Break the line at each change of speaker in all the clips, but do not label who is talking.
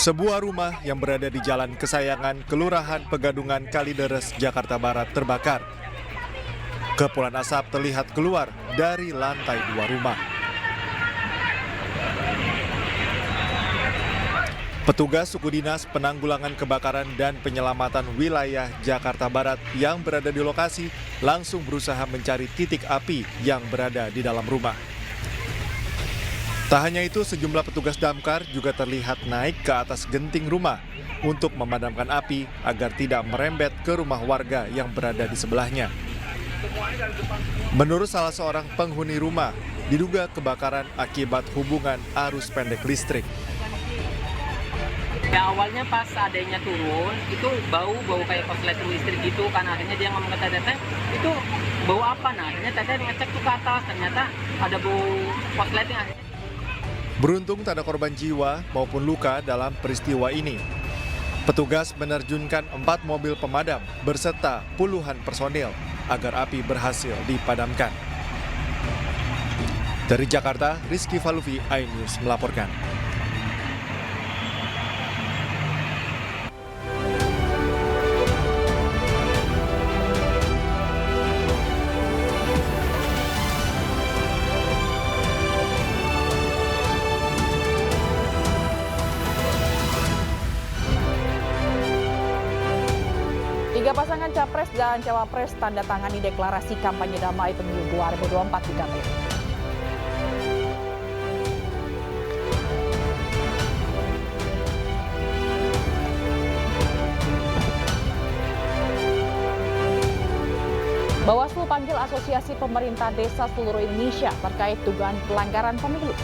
Sebuah rumah yang berada di Jalan Kesayangan, Kelurahan Pegadungan, Kalideres, Jakarta Barat terbakar. Kepulan asap terlihat keluar dari lantai 2 rumah. Petugas suku dinas penanggulangan kebakaran dan penyelamatan wilayah Jakarta Barat yang berada di lokasi langsung berusaha mencari titik api yang berada di dalam rumah. Tak hanya itu, sejumlah petugas damkar juga terlihat naik ke atas genting rumah untuk memadamkan api agar tidak merembet ke rumah warga yang berada di sebelahnya. Menurut salah seorang penghuni rumah, diduga kebakaran akibat hubungan arus pendek listrik.
Ya awalnya pas adanya turun, itu bau kayak korsleting listrik gitu kan. Akhirnya dia ngomong ke teteh, itu bau apa? Nah akhirnya teteh ngecek tuh ke atas, ternyata ada bau korsleting.
Beruntung tak ada korban jiwa maupun luka dalam peristiwa ini. Petugas menerjunkan 4 mobil pemadam berserta puluhan personil agar api berhasil dipadamkan. Dari Jakarta, Rizky Faluvi, iNews melaporkan.
Tiga pasangan Capres dan Cawapres tanda tangani deklarasi kampanye damai pemilu 2024 di KPU. Bawaslu panggil Asosiasi Pemerintah Desa seluruh Indonesia terkait dugaan pelanggaran pemilu.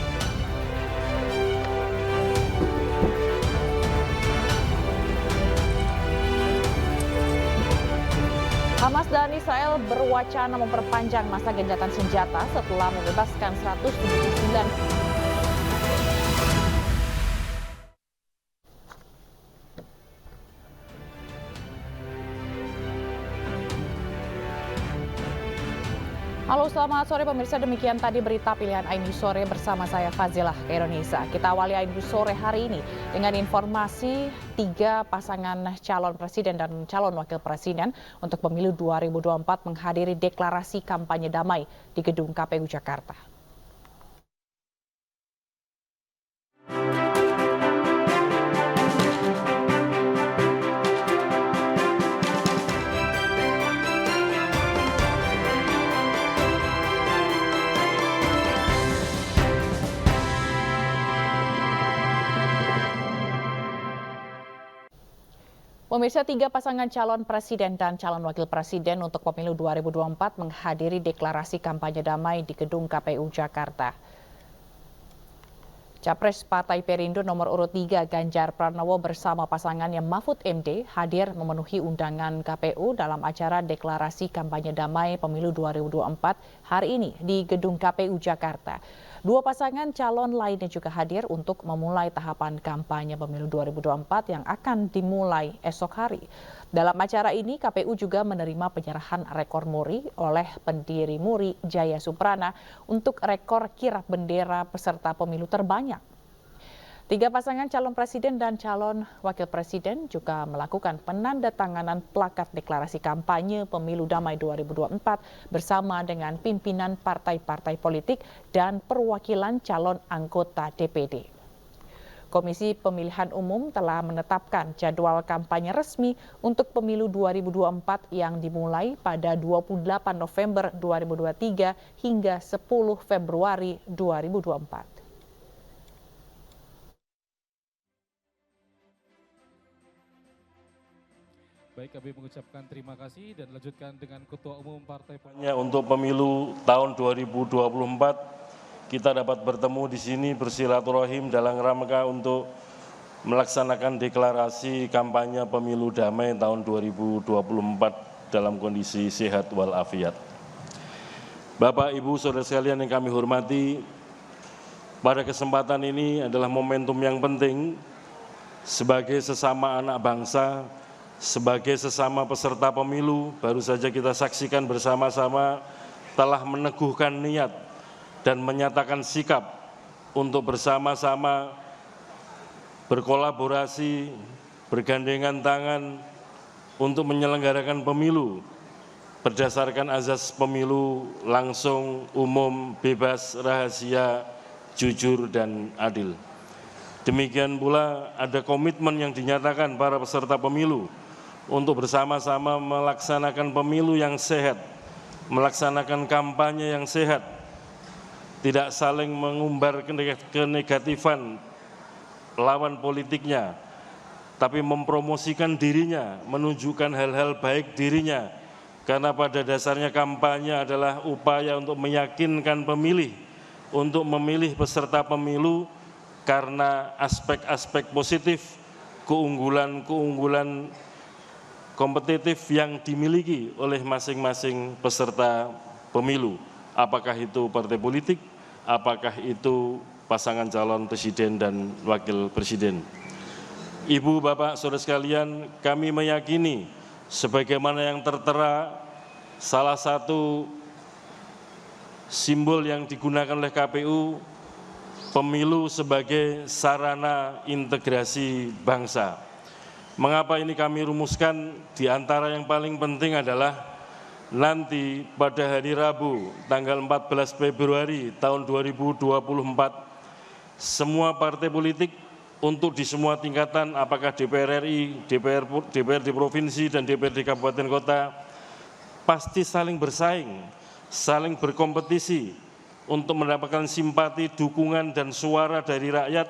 Hamas dan Israel berwacana memperpanjang masa gencatan senjata setelah membebaskan 179. Halo, selamat sore pemirsa. Demikian tadi berita pilihan iNews Sore bersama saya Fazilah Kaironisa. Kita awali iNews Sore hari ini dengan informasi 3 pasangan calon presiden dan calon wakil presiden untuk pemilu 2024 menghadiri deklarasi kampanye damai di gedung KPU Jakarta. Pemirsa, 3 pasangan calon presiden dan calon wakil presiden untuk pemilu 2024 menghadiri deklarasi kampanye damai di gedung KPU Jakarta. Capres Partai Perindo nomor urut 3 Ganjar Pranowo bersama pasangannya Mahfud MD hadir memenuhi undangan KPU dalam acara deklarasi kampanye damai pemilu 2024 hari ini di gedung KPU Jakarta. 2 pasangan calon lainnya juga hadir untuk memulai tahapan kampanye pemilu 2024 yang akan dimulai esok hari. Dalam acara ini, KPU juga menerima penyerahan rekor muri oleh pendiri Muri Jaya Suprana untuk rekor kirap bendera peserta pemilu terbanyak. 3 pasangan calon presiden dan calon wakil presiden juga melakukan penandatanganan plakat deklarasi kampanye pemilu damai 2024 bersama dengan pimpinan partai-partai politik dan perwakilan calon anggota DPD. Komisi Pemilihan Umum telah menetapkan jadwal kampanye resmi untuk pemilu 2024 yang dimulai pada 28 November 2023 hingga 10 Februari 2024.
Baik, kami mengucapkan terima kasih dan lanjutkan dengan Ketua Umum Partai
untuk pemilu tahun 2024, kita dapat bertemu di sini bersilaturahim dalam rangka untuk melaksanakan deklarasi kampanye pemilu damai tahun 2024 dalam kondisi sehat walafiat. Bapak, Ibu, Saudara sekalian yang kami hormati, pada kesempatan ini adalah momentum yang penting sebagai sesama anak bangsa, sebagai sesama peserta pemilu. Baru saja kita saksikan bersama-sama telah meneguhkan niat dan menyatakan sikap untuk bersama-sama berkolaborasi, bergandengan tangan untuk menyelenggarakan pemilu berdasarkan azas pemilu langsung, umum, bebas, rahasia, jujur, dan adil. Demikian pula ada komitmen yang dinyatakan para peserta pemilu untuk bersama-sama melaksanakan pemilu yang sehat, melaksanakan kampanye yang sehat, tidak saling mengumbar kenegatifan lawan politiknya, tapi mempromosikan dirinya, menunjukkan hal-hal baik dirinya, karena pada dasarnya kampanye adalah upaya untuk meyakinkan pemilih untuk memilih peserta pemilu karena aspek-aspek positif, keunggulan-keunggulan kompetitif yang dimiliki oleh masing-masing peserta pemilu. Apakah itu partai politik, apakah itu pasangan calon presiden dan wakil presiden. Ibu, Bapak, saudara sekalian, kami meyakini sebagaimana yang tertera salah satu simbol yang digunakan oleh KPU, pemilu sebagai sarana integrasi bangsa. Mengapa ini kami rumuskan? Di antara yang paling penting adalah nanti pada hari Rabu tanggal 14 Februari tahun 2024 semua partai politik untuk di semua tingkatan, apakah DPR RI, DPRD provinsi, dan DPRD kabupaten kota, pasti saling bersaing, saling berkompetisi untuk mendapatkan simpati, dukungan, dan suara dari rakyat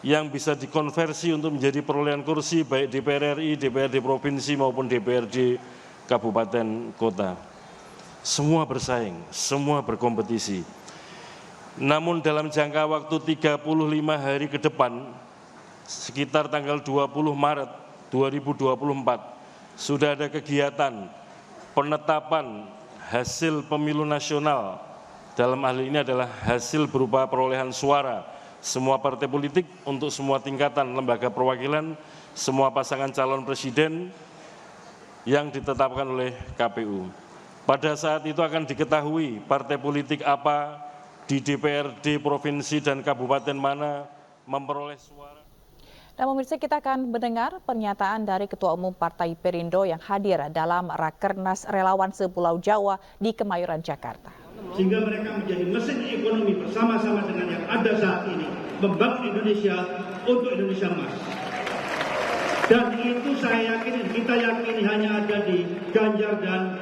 yang bisa dikonversi untuk menjadi perolehan kursi baik DPR RI, DPRD provinsi maupun DPRD kabupaten kota. Semua bersaing, semua berkompetisi. Namun dalam jangka waktu 35 hari ke depan, sekitar tanggal 20 Maret 2024, sudah ada kegiatan penetapan hasil pemilu nasional. Dalam hal ini adalah hasil berupa perolehan suara semua partai politik untuk semua tingkatan lembaga perwakilan, semua pasangan calon presiden yang ditetapkan oleh KPU. Pada saat itu akan diketahui partai politik apa di DPRD provinsi dan kabupaten mana memperoleh suara.
Dan pemirsa, kita akan mendengar pernyataan dari Ketua Umum Partai Perindo yang hadir dalam Rakernas Relawan Se-Pulau Jawa di Kemayoran, Jakarta.
Sehingga mereka menjadi mesin ekonomi bersama-sama dengan yang ada saat ini, membangun Indonesia untuk Indonesia emas. Dan itu saya yakini, kita yakini hanya ada di Ganjar dan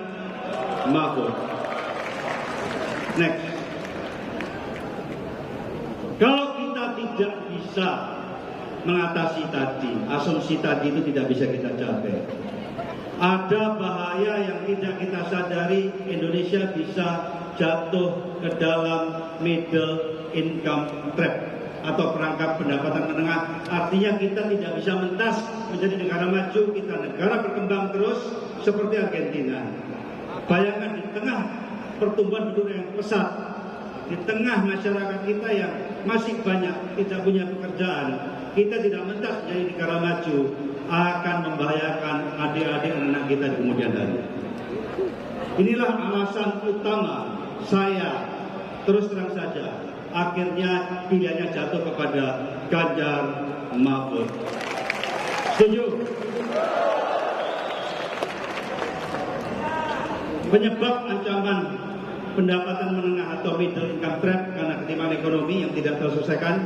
Mahfud. Next. Kalau kita tidak bisa mengatasi tadi, asumsi tadi itu tidak bisa kita capai. Ada bahaya yang tidak kita sadari, Indonesia bisa jatuh ke dalam middle income trap atau perangkap pendapatan menengah. Artinya kita tidak bisa mentas menjadi negara maju, kita negara berkembang terus seperti Argentina. Bayangkan di tengah pertumbuhan penduduk yang pesat, di tengah masyarakat kita yang masih banyak tidak punya pekerjaan, kita tidak mentas menjadi negara maju, akan membahayakan adik-adik dan anak kita di kemudian hari. Inilah alasan utama saya terus terang saja akhirnya pilihannya jatuh kepada Ganjar Mahfud. Setuju? Penyebab ancaman pendapatan menengah atau middle income trap karena ketimpangan ekonomi yang tidak terselesaikan,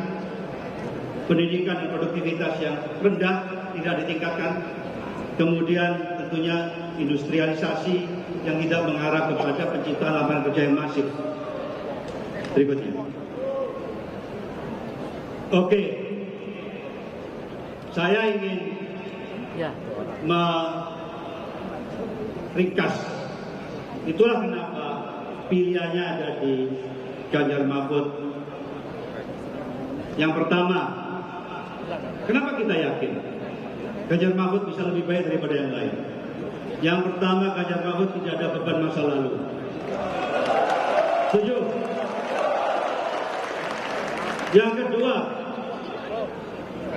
pendidikan dan produktivitas yang rendah tidak ditingkatkan, kemudian tentunya industrialisasi yang tidak mengarah kepada penciptaan lapangan kerja yang masif. Berikutnya. Oke, saya ingin meringkas. Itulah kenapa pilihannya ada di Ganjar Mahfud. Yang pertama, kenapa kita yakin Ganjar Mahfud bisa lebih baik daripada yang lain? Yang pertama, Ganjar Mahfud tidak ada beban masa lalu. Setuju? Yang kedua,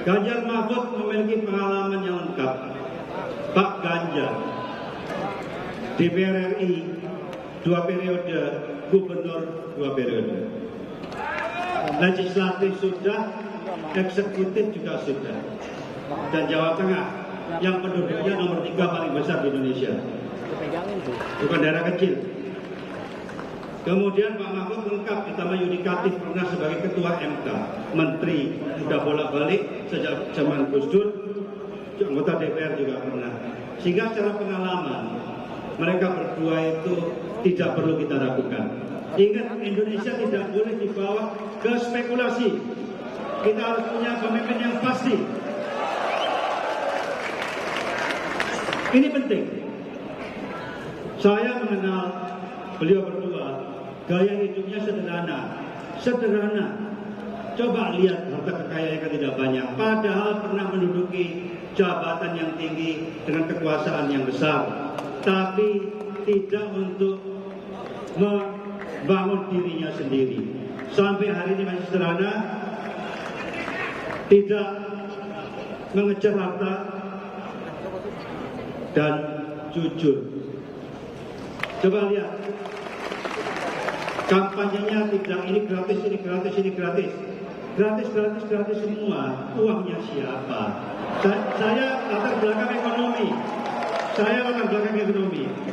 Ganjar Mahfud memiliki pengalaman yang lengkap. Pak Ganjar, DPR RI 2 periode, gubernur 2 periode. Legislatif sudah, eksekutif juga sudah. Dan Jawa Tengah yang penduduknya nomor 3 paling besar di Indonesia. Bukan daerah kecil. Kemudian Pak Mahfud lengkap ditambah yudikatif, pernah sebagai ketua MK, menteri, sudah bolak-balik sejak zaman Gus Dur, anggota DPR juga pernah. Sehingga secara pengalaman mereka berdua itu tidak perlu kita ragukan. Ingat, Indonesia tidak boleh dibawa ke spekulasi. Kita harus punya pemimpin yang pasti. Ini penting. Saya mengenal beliau berdua, gaya hidupnya sederhana. Sederhana. Coba lihat harta kekayaan yang tidak banyak, padahal pernah menduduki jabatan yang tinggi dengan kekuasaan yang besar, tapi tidak untuk membangun dirinya sendiri. Sampai hari ini masih sederhana, tidak mengejar harta, dan jujur. Coba lihat, kampanyenya tidak ini gratis, ini gratis, ini gratis. Gratis, gratis, gratis semua. Uangnya siapa? Saya latar belakang ekonomi.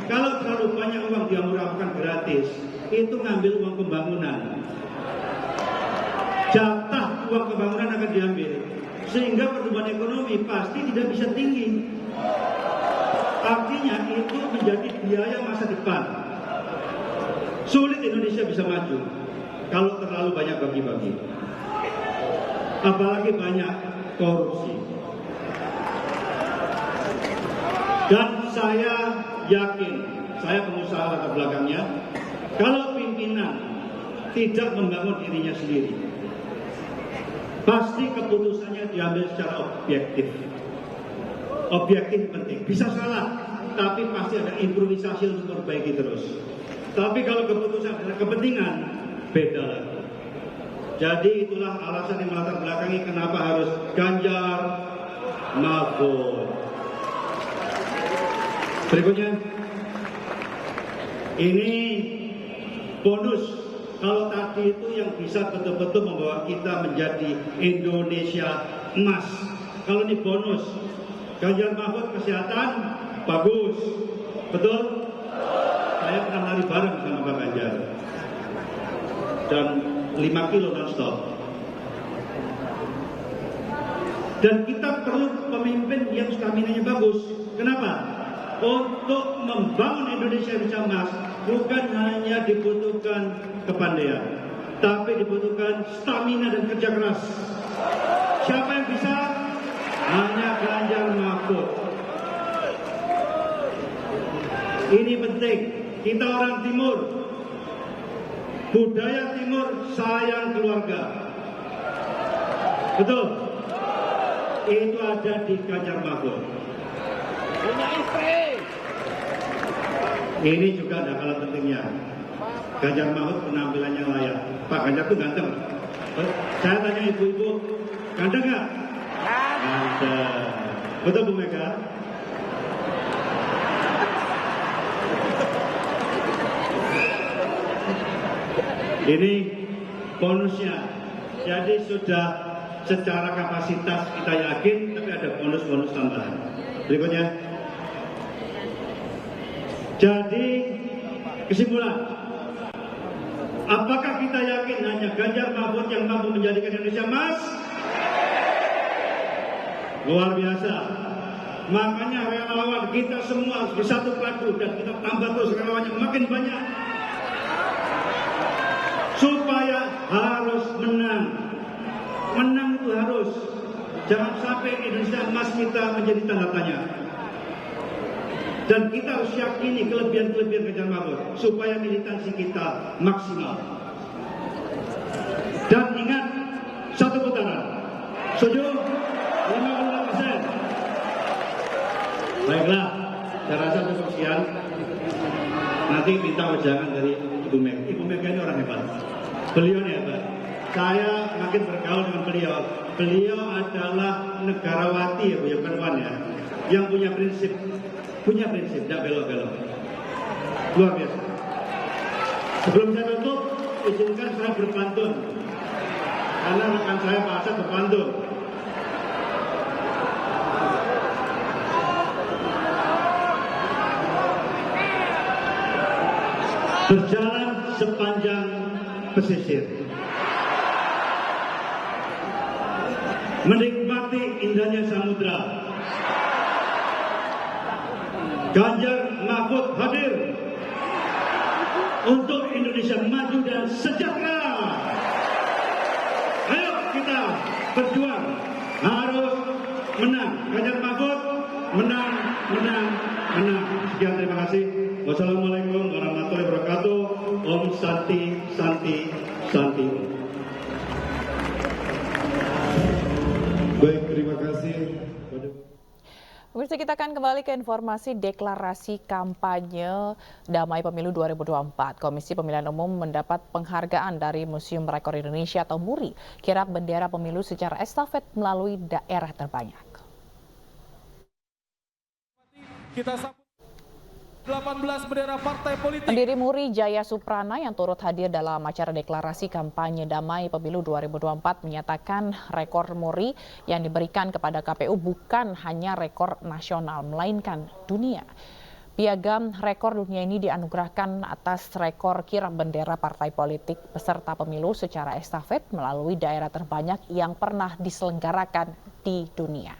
Kalau terlalu banyak uang dia murahkan gratis, itu ngambil uang pembangunan. Jatah uang pembangunan akan diambil. Sehingga pertumbuhan ekonomi pasti tidak bisa tinggi. Artinya itu menjadi biaya masa depan. Sulit Indonesia bisa maju kalau terlalu banyak bagi-bagi. Apalagi banyak korupsi. Dan saya yakin, saya pengusaha latar belakangnya, kalau pimpinan tidak membangun dirinya sendiri, pasti keputusannya diambil secara objektif. Objektif penting, bisa salah, tapi pasti ada improvisasi untuk memperbaiki terus. Tapi kalau keputusan adalah kepentingan, beda lagi. Jadi itulah alasan yang melatar belakangi kenapa harus Ganjar Mahfud. Berikutnya, ini bonus. Kalau tadi itu yang bisa betul-betul membawa kita menjadi Indonesia emas. Kalau ini bonus, Ganjar Mahfud kesehatan bagus, betul? Saya pernah lari bareng sama Pak Ganjar dan 5 kilo non-stop. Dan kita perlu pemimpin yang staminanya bagus. Kenapa? Untuk membangun Indonesia yang emas bukan hanya dibutuhkan kepandaian, tapi dibutuhkan stamina dan kerja keras. Siapa yang bisa? Hanya Ganjar Mahfud. Ini penting. Kita orang Timur, budaya Timur sayang keluarga. Betul? Itu ada di Ganjar Mahfud. Punya istri. Ini juga ada kalah pentingnya. Ganjar Mahfud penampilannya layak. Pak Ganjar itu ganteng. Saya tanya ibu-ibu, ganteng nggak? Ganteng. Betul Bu Mega? Ini bonusnya. Jadi sudah secara kapasitas kita yakin, tapi ada bonus-bonus tambahan. Berikutnya. Jadi kesimpulan, apakah kita yakin hanya Ganjar Mahfud yang mampu menjadikan Indonesia emas? Luar biasa. Makanya relawan kita semua harus bersatu padu dan kita tambah terus relawannya makin banyak. Supaya harus menang. Menang itu harus. Jangan sampai Indonesia emas kita menjadi tanda tanya. Dan kita harus yakini kelebihan-kelebihan Ganjar Mahfud supaya militansi kita maksimal. Dan ingat, satu putaran. Setuju? 50%. Baiklah, saya rasa cukup sekian. Nanti minta wejangan dari Ibu Mega. Ibu Mega ini orang hebat. Beliau ini hebat. Saya makin bergaul dengan beliau. Beliau adalah negarawati ya, Bu, ya, yang punya prinsip. Punya prinsip, tidak belok-belok. Luar biasa. Sebelum saya tutup, izinkan saya berpantun. karena rekan saya Pak Asad berpantun. Berjalan sepanjang pesisir, menikmati indahnya samudra. Ganjar Mahfud hadir untuk Indonesia maju dan sejahtera. Ayo kita berjuang, harus menang. Ganjar Mahfud menang, menang, menang. Sekian, terima kasih. Wassalamualaikum warahmatullahi wabarakatuh. Om Santi, Santi, Santi.
Baik, terima kasih.
Pemirsa, kita akan kembali ke informasi deklarasi kampanye damai pemilu 2024. Komisi Pemilihan Umum mendapat penghargaan dari Museum Rekor Indonesia atau MURI, kirap bendera pemilu secara estafet melalui daerah terbanyak.
Kita sambut 18 bendera partai politik.
Pendiri MURI Jaya Suprana yang turut hadir dalam acara deklarasi kampanye damai pemilu 2024 menyatakan rekor MURI yang diberikan kepada KPU bukan hanya rekor nasional, melainkan dunia. Piagam rekor dunia ini dianugerahkan atas rekor kirap bendera partai politik peserta pemilu secara estafet melalui daerah terbanyak yang pernah diselenggarakan di dunia.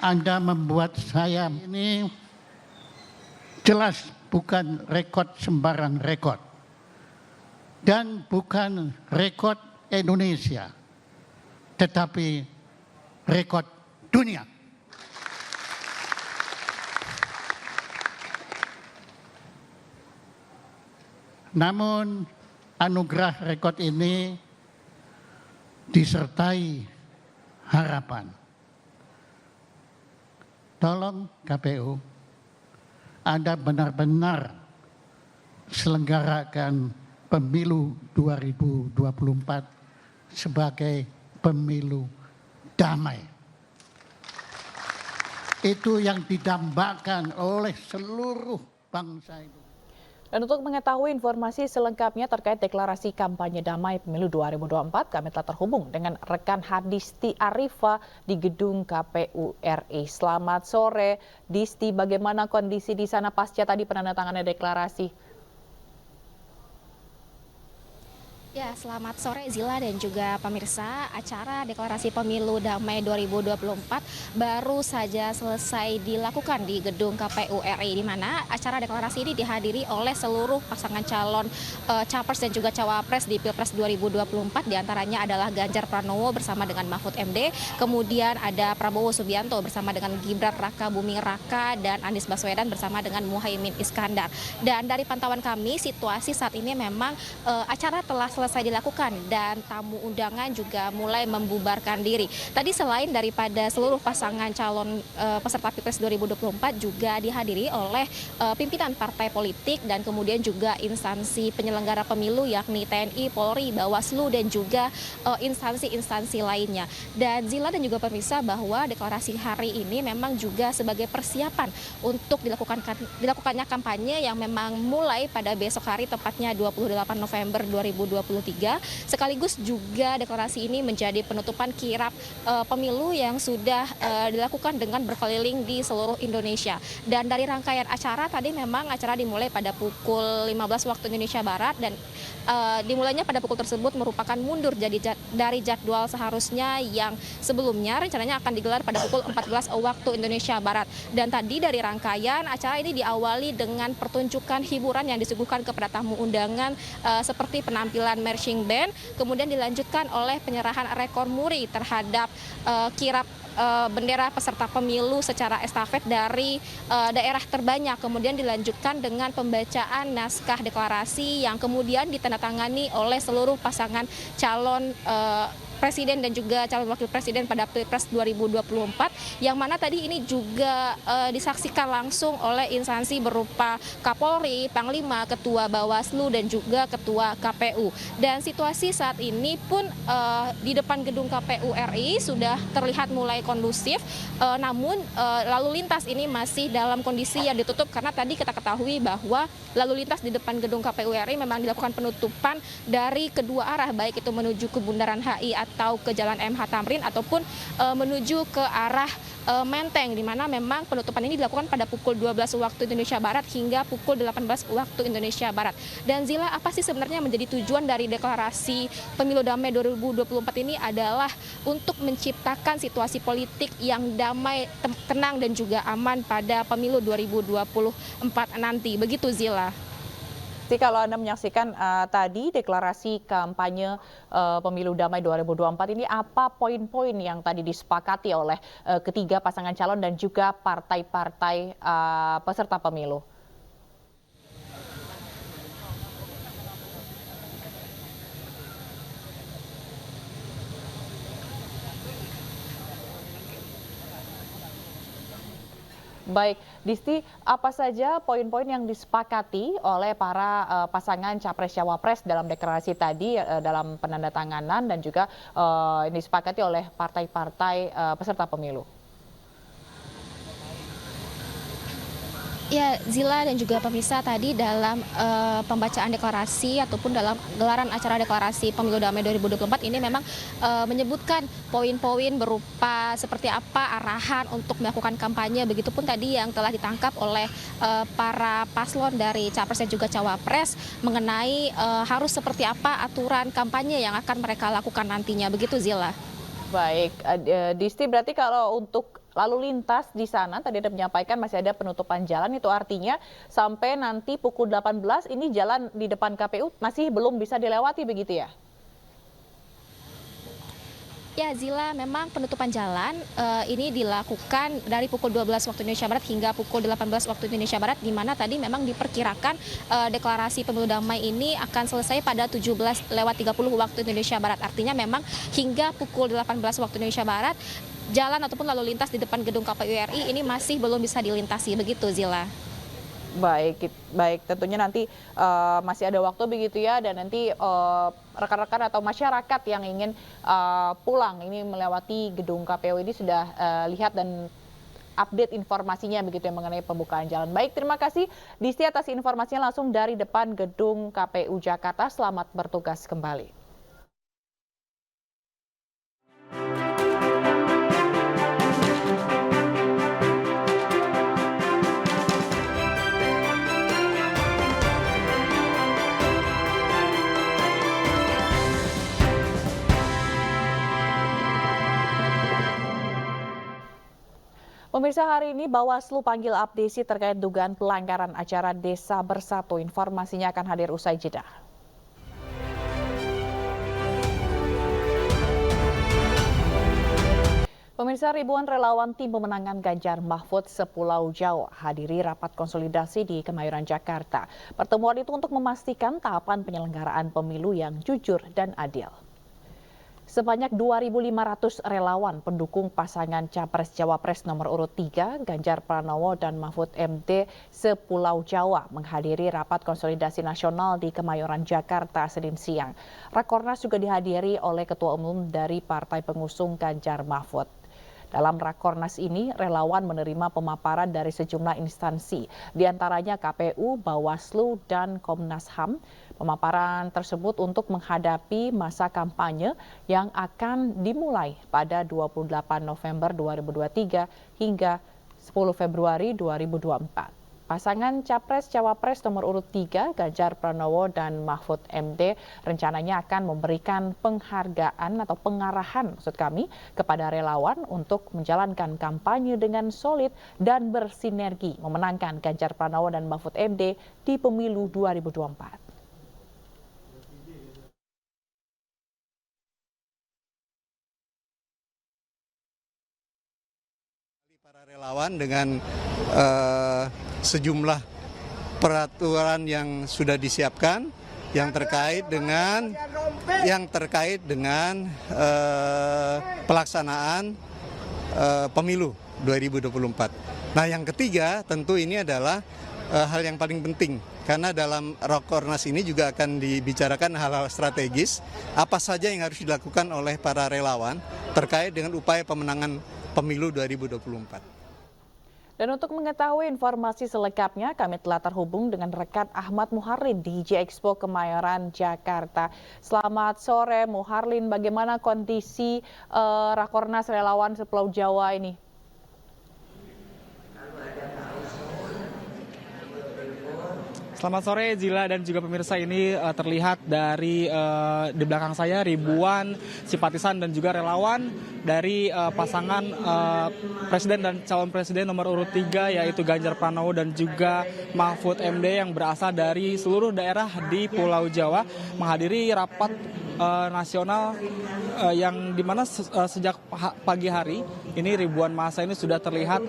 Anda membuat saya ini jelas bukan rekod sembarang rekod. Dan bukan rekod Indonesia, tetapi rekod dunia. Namun anugerah rekod ini disertai harapan. Tolong KPU, Anda benar-benar selenggarakan pemilu 2024 sebagai pemilu damai. Itu yang didambakan oleh seluruh bangsa itu.
Dan untuk mengetahui informasi selengkapnya terkait deklarasi kampanye damai pemilu 2024, kami telah terhubung dengan rekan Hadisti Arifa di gedung KPU RI. Selamat sore, Disti. Bagaimana kondisi di sana pasca tadi penandatanganan deklarasi?
Ya, selamat sore Zila dan juga pemirsa. Acara deklarasi pemilu damai 2024 baru saja selesai dilakukan di gedung KPU RI, di mana acara deklarasi ini dihadiri oleh seluruh pasangan calon capres dan juga cawapres di Pilpres 2024. Di antaranya adalah Ganjar Pranowo bersama dengan Mahfud MD, kemudian ada Prabowo Subianto bersama dengan Gibran Raka Buming Raka, dan Anies Baswedan bersama dengan Muhaimin Iskandar. Dan dari pantauan kami, situasi saat ini memang acara telah selesai dilakukan dan tamu undangan juga mulai membubarkan diri. Tadi selain daripada seluruh pasangan calon peserta Pilpres 2024 juga dihadiri oleh pimpinan partai politik dan kemudian juga instansi penyelenggara pemilu yakni TNI, Polri, Bawaslu dan juga instansi-instansi lainnya. Dan Zila dan juga pemirsa, bahwa deklarasi hari ini memang juga sebagai persiapan untuk dilakukannya kampanye yang memang mulai pada besok hari, tepatnya 28 November 2023, sekaligus juga deklarasi ini menjadi penutupan kirap pemilu yang sudah dilakukan dengan berkeliling di seluruh Indonesia. Dan dari rangkaian acara tadi memang acara dimulai pada pukul 15 waktu Indonesia Barat, dan dimulainya pada pukul tersebut merupakan mundur dari jadwal seharusnya yang sebelumnya rencananya akan digelar pada pukul 14 waktu Indonesia Barat. Dan tadi dari rangkaian acara ini diawali dengan pertunjukan hiburan yang disuguhkan kepada tamu undangan seperti penampilan marching band, kemudian dilanjutkan oleh penyerahan rekor MURI terhadap kirap bendera peserta pemilu secara estafet dari daerah terbanyak. Kemudian dilanjutkan dengan pembacaan naskah deklarasi yang kemudian ditandatangani oleh seluruh pasangan calon presiden dan juga calon wakil presiden pada Pilpres 2024, yang mana tadi ini juga disaksikan langsung oleh instansi berupa Kapolri, Panglima, Ketua Bawaslu dan juga Ketua KPU. Dan situasi saat ini pun di depan gedung KPU RI sudah terlihat mulai kondusif, namun lalu lintas ini masih dalam kondisi yang ditutup karena tadi kita ketahui bahwa lalu lintas di depan gedung KPU RI memang dilakukan penutupan dari kedua arah, baik itu menuju ke Bundaran HI atau ke Jalan MH Tamrin ataupun menuju ke arah Menteng, di mana memang penutupan ini dilakukan pada pukul 12 waktu Indonesia Barat hingga pukul 18 waktu Indonesia Barat. Dan Zila, apa sih sebenarnya menjadi tujuan dari deklarasi Pemilu Damai 2024 ini adalah untuk menciptakan situasi politik yang damai, tenang dan juga aman pada pemilu 2024 nanti. Begitu Zila.
Jadi kalau Anda menyaksikan tadi deklarasi kampanye Pemilu Damai 2024 ini, apa poin-poin yang tadi disepakati oleh ketiga pasangan calon dan juga partai-partai peserta pemilu? Baik, Disti, apa saja poin-poin yang disepakati oleh para pasangan Capres-Cawapres dalam deklarasi tadi, dalam penandatanganan dan juga yang disepakati oleh partai-partai peserta pemilu?
Ya, Zila dan juga pemirsa, tadi dalam pembacaan deklarasi ataupun dalam gelaran acara deklarasi Pemilu Damai 2024 ini memang menyebutkan poin-poin berupa seperti apa arahan untuk melakukan kampanye, begitupun tadi yang telah ditangkap oleh para paslon dari Capres dan juga Cawapres mengenai harus seperti apa aturan kampanye yang akan mereka lakukan nantinya, begitu Zila.
Baik, Disti, berarti kalau untuk lalu lintas di sana tadi Anda menyampaikan masih ada penutupan jalan, itu artinya sampai nanti pukul 18 ini jalan di depan KPU masih belum bisa dilewati, begitu ya?
Ya Zila, memang penutupan jalan ini dilakukan dari pukul 12 waktu Indonesia Barat hingga pukul 18 waktu Indonesia Barat, di mana tadi memang diperkirakan deklarasi Pemilu Damai ini akan selesai pada 17:30 waktu Indonesia Barat. Artinya memang hingga pukul 18 waktu Indonesia Barat jalan ataupun lalu lintas di depan gedung KPU RI ini masih belum bisa dilintasi, begitu Zila.
Baik, tentunya nanti masih ada waktu begitu ya, dan nanti rekan-rekan atau masyarakat yang ingin pulang ini melewati gedung KPU ini sudah lihat dan update informasinya begitu ya mengenai pembukaan jalan. Baik, terima kasih Disti atas informasinya langsung dari depan gedung KPU Jakarta. Selamat bertugas kembali. Pemirsa, hari ini Bawaslu panggil Abdesi terkait dugaan pelanggaran acara Desa Bersatu. Informasinya akan hadir usai jeda. Pemirsa, ribuan relawan tim pemenangan Ganjar Mahfud sepulau Jawa hadiri rapat konsolidasi di Kemayoran, Jakarta. Pertemuan itu untuk memastikan tahapan penyelenggaraan pemilu yang jujur dan adil. Sebanyak 2.500 relawan pendukung pasangan Capres-Cawapres nomor urut 3, Ganjar Pranowo dan Mahfud MD sepulau Jawa menghadiri rapat konsolidasi nasional di Kemayoran, Jakarta, Senin siang. Rakornas juga dihadiri oleh Ketua Umum dari Partai Pengusung Ganjar Mahfud. Dalam Rakornas ini, relawan menerima pemaparan dari sejumlah instansi, diantaranya KPU, Bawaslu, dan Komnas HAM. Pemaparan tersebut untuk menghadapi masa kampanye yang akan dimulai pada 28 November 2023 hingga 10 Februari 2024. Pasangan Capres-Cawapres nomor urut 3, Ganjar Pranowo dan Mahfud MD, rencananya akan memberikan penghargaan atau pengarahan kepada relawan untuk menjalankan kampanye dengan solid dan bersinergi memenangkan Ganjar Pranowo dan Mahfud MD di pemilu 2024.
Para relawan dengan sejumlah peraturan yang sudah disiapkan yang terkait dengan pelaksanaan pemilu 2024. Nah, yang ketiga tentu ini adalah hal yang paling penting karena dalam Rakornas ini juga akan dibicarakan hal-hal strategis apa saja yang harus dilakukan oleh para relawan terkait dengan upaya pemenangan pemilu 2024.
Dan untuk mengetahui informasi selengkapnya, kami telah terhubung dengan rekan Ahmad Muharlin di J-Expo Kemayoran, Jakarta. Selamat sore Muharlin, bagaimana kondisi Rakornas Relawan Sepulau Jawa ini?
Selamat sore Zila dan juga pemirsa, ini terlihat dari di belakang saya ribuan simpatisan dan juga relawan dari pasangan presiden dan calon presiden nomor urut 3 yaitu Ganjar Pranowo dan juga Mahfud MD yang berasal dari seluruh daerah di Pulau Jawa menghadiri rapat nasional yang dimana sejak pagi hari ini ribuan massa ini sudah terlihat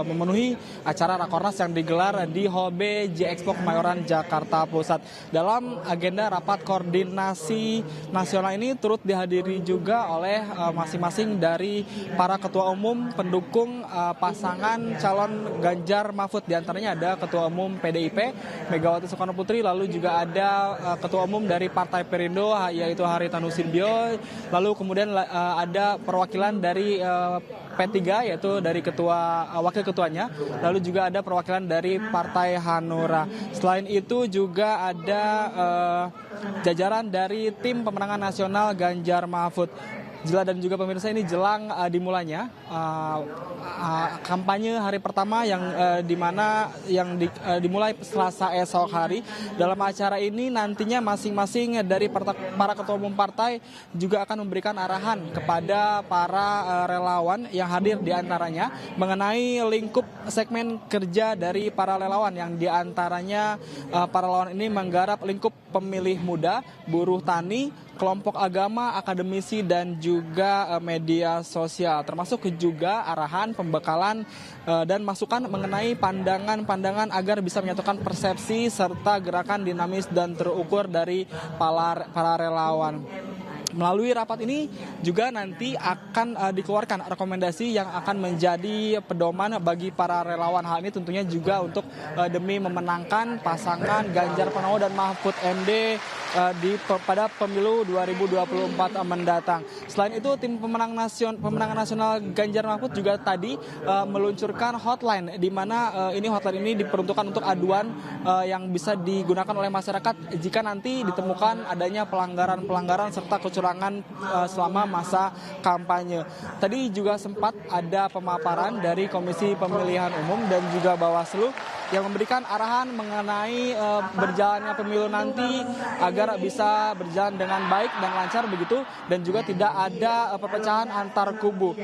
memenuhi acara Rakornas yang digelar di Hall B J-Expo Kemayoran, Jakarta Pusat. Dalam agenda rapat koordinasi nasional ini turut dihadiri juga oleh masing-masing dari para ketua umum pendukung pasangan calon Ganjar Mahfud. Di antaranya ada ketua umum PDIP Megawati Soekarno Putri, lalu juga ada ketua umum dari Partai Perindo yaitu Haritanu Sudibyo, lalu kemudian ada perwakilan dari P3 yaitu dari wakil ketuanya, lalu juga ada perwakilan dari Partai Hanura. Selain itu juga ada jajaran dari tim pemenangan nasional Ganjar Mahfud. Jila dan juga pemirsa, ini jelang dimulainya kampanye hari pertama yang dimulai Selasa esok hari. Dalam acara ini nantinya masing-masing dari para ketua umum partai juga akan memberikan arahan kepada para relawan yang hadir, di antaranya mengenai lingkup segmen kerja dari para relawan yang di antaranya para relawan ini menggarap lingkup pemilih muda, buruh tani, kelompok agama, akademisi, dan juga media sosial. Termasuk juga arahan, pembekalan, dan masukan mengenai pandangan-pandangan agar bisa menyatukan persepsi serta gerakan dinamis dan terukur dari para relawan. Melalui rapat ini juga nanti akan dikeluarkan rekomendasi yang akan menjadi pedoman bagi para relawan. Hal ini tentunya juga untuk demi memenangkan pasangan Ganjar Pranowo dan Mahfud MD pada pemilu 2024 mendatang. Selain itu, tim pemenangan nasional Ganjar Mahfud juga tadi meluncurkan hotline, di mana hotline ini diperuntukkan untuk aduan yang bisa digunakan oleh masyarakat jika nanti ditemukan adanya pelanggaran serta kecurangan selama masa kampanye. Tadi juga sempat ada pemaparan dari Komisi Pemilihan Umum dan juga Bawaslu yang memberikan arahan mengenai berjalannya pemilu nanti agar bisa berjalan dengan baik dan lancar begitu, dan juga tidak ada perpecahan antar kubu.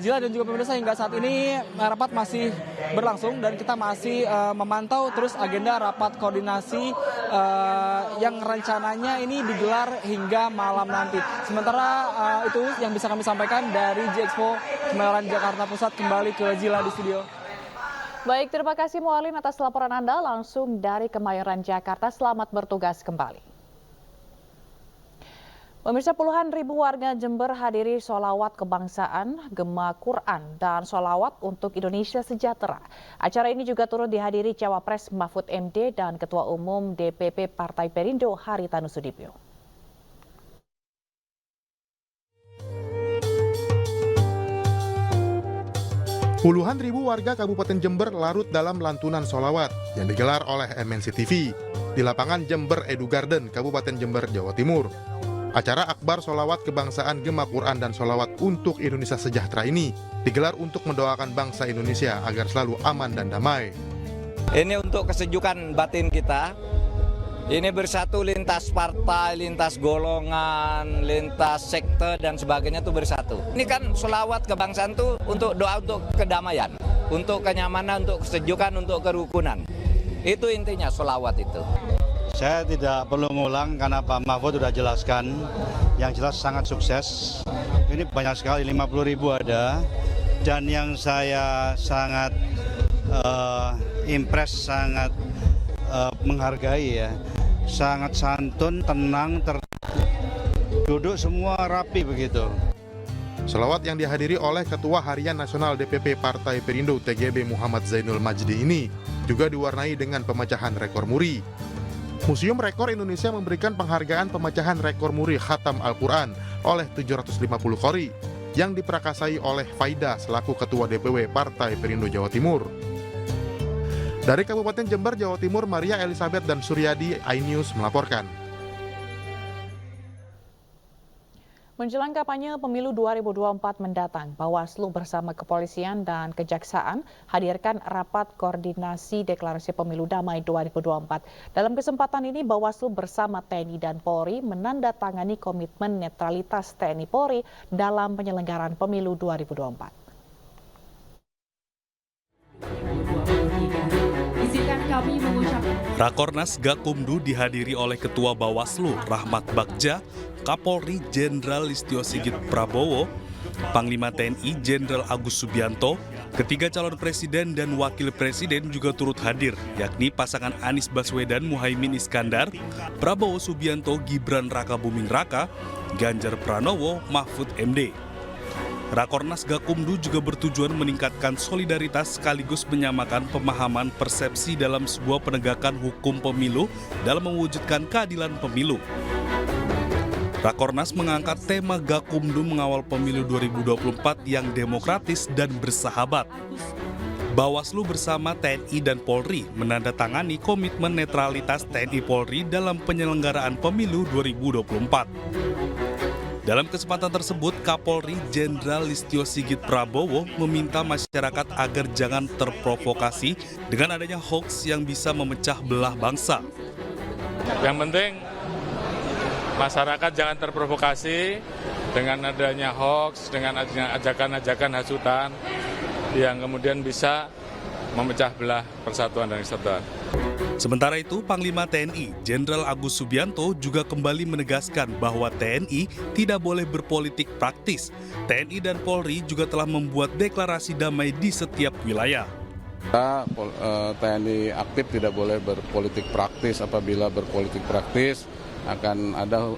Jila dan juga pemirsa, hingga saat ini rapat masih berlangsung dan kita masih memantau terus agenda rapat koordinasi yang rencananya ini digelar hingga malam nanti. Sementara itu yang bisa kami sampaikan dari J-Expo Kemayoran, Jakarta Pusat. Kembali ke Jila di studio.
Baik, terima kasih Muharlin atas laporan Anda langsung dari Kemayoran, Jakarta. Selamat bertugas kembali. Pemirsa, puluhan ribu warga Jember hadiri sholawat kebangsaan, gema Quran, dan sholawat untuk Indonesia Sejahtera. Acara ini juga turut dihadiri Cawapres Mahfud MD dan Ketua Umum DPP Partai Perindo Haritanu Sudibyo.
Puluhan ribu warga Kabupaten Jember larut dalam lantunan sholawat yang digelar oleh MNC TV di lapangan Jember Edu Garden, Kabupaten Jember, Jawa Timur. Acara akbar sholawat kebangsaan, gema Quran, dan sholawat untuk Indonesia Sejahtera ini digelar untuk mendoakan bangsa Indonesia agar selalu aman dan damai.
Ini untuk kesejukan batin kita. Ini bersatu lintas partai, lintas golongan, lintas sekte dan sebagainya itu bersatu. Ini kan sholawat kebangsaan itu untuk doa untuk kedamaian, untuk kenyamanan, untuk kesejukan, untuk kerukunan. Itu intinya sholawat itu.
Saya tidak perlu ngulang karena Pak Mahfud sudah jelaskan, yang jelas sangat sukses. Ini banyak sekali, 50.000 ada. Dan yang saya sangat impress, sangat menghargai ya. Sangat santun, tenang, duduk semua rapi begitu.
Sholawat yang dihadiri oleh Ketua Harian Nasional DPP Partai Perindo TGB Muhammad Zainul Majdi ini juga diwarnai dengan pemecahan rekor muri. Museum Rekor Indonesia memberikan penghargaan pemecahan rekor muri Khatam Al-Quran oleh 750 qori. yang diprakasai oleh Faida selaku Ketua DPW Partai Perindo Jawa Timur. Dari Kabupaten Jember, Jawa Timur, Maria Elizabeth dan Suryadi, iNews melaporkan.
Menjelang kampanye pemilu 2024 mendatang, Bawaslu bersama kepolisian dan kejaksaan hadirkan rapat koordinasi deklarasi pemilu damai 2024. Dalam kesempatan ini, Bawaslu bersama TNI dan Polri menandatangani komitmen netralitas TNI Polri dalam penyelenggaraan pemilu 2024.
Rakornas Gakumdu dihadiri oleh Ketua Bawaslu Rahmat Bagja, Kapolri Jenderal Listio Sigit Prabowo, Panglima TNI Jenderal Agus Subianto, ketiga calon presiden dan wakil presiden juga turut hadir, yakni pasangan Anies Baswedan Muhaimin Iskandar, Prabowo Subianto Gibran Raka Buming Raka, Ganjar Pranowo Mahfud MD. Rakornas Gakumdu juga bertujuan meningkatkan solidaritas sekaligus menyamakan pemahaman persepsi dalam sebuah penegakan hukum pemilu dalam mewujudkan keadilan pemilu. Rakornas mengangkat tema Gakumdu mengawal pemilu 2024 yang demokratis dan bersahabat. Bawaslu bersama TNI dan Polri menandatangani komitmen netralitas TNI Polri dalam penyelenggaraan pemilu 2024. Dalam kesempatan tersebut, Kapolri Jenderal Listio Sigit Prabowo meminta masyarakat agar jangan terprovokasi dengan adanya hoaks yang bisa memecah belah bangsa.
Yang penting masyarakat jangan terprovokasi dengan adanya hoaks, dengan adanya ajakan-ajakan hasutan yang kemudian bisa memecah belah persatuan dan kesatuan.
Sementara itu, Panglima TNI Jenderal Agus Subianto juga kembali menegaskan bahwa TNI tidak boleh berpolitik praktis. TNI dan Polri juga telah membuat deklarasi damai di setiap wilayah.
TNI aktif tidak boleh berpolitik praktis. Apabila berpolitik praktis akan ada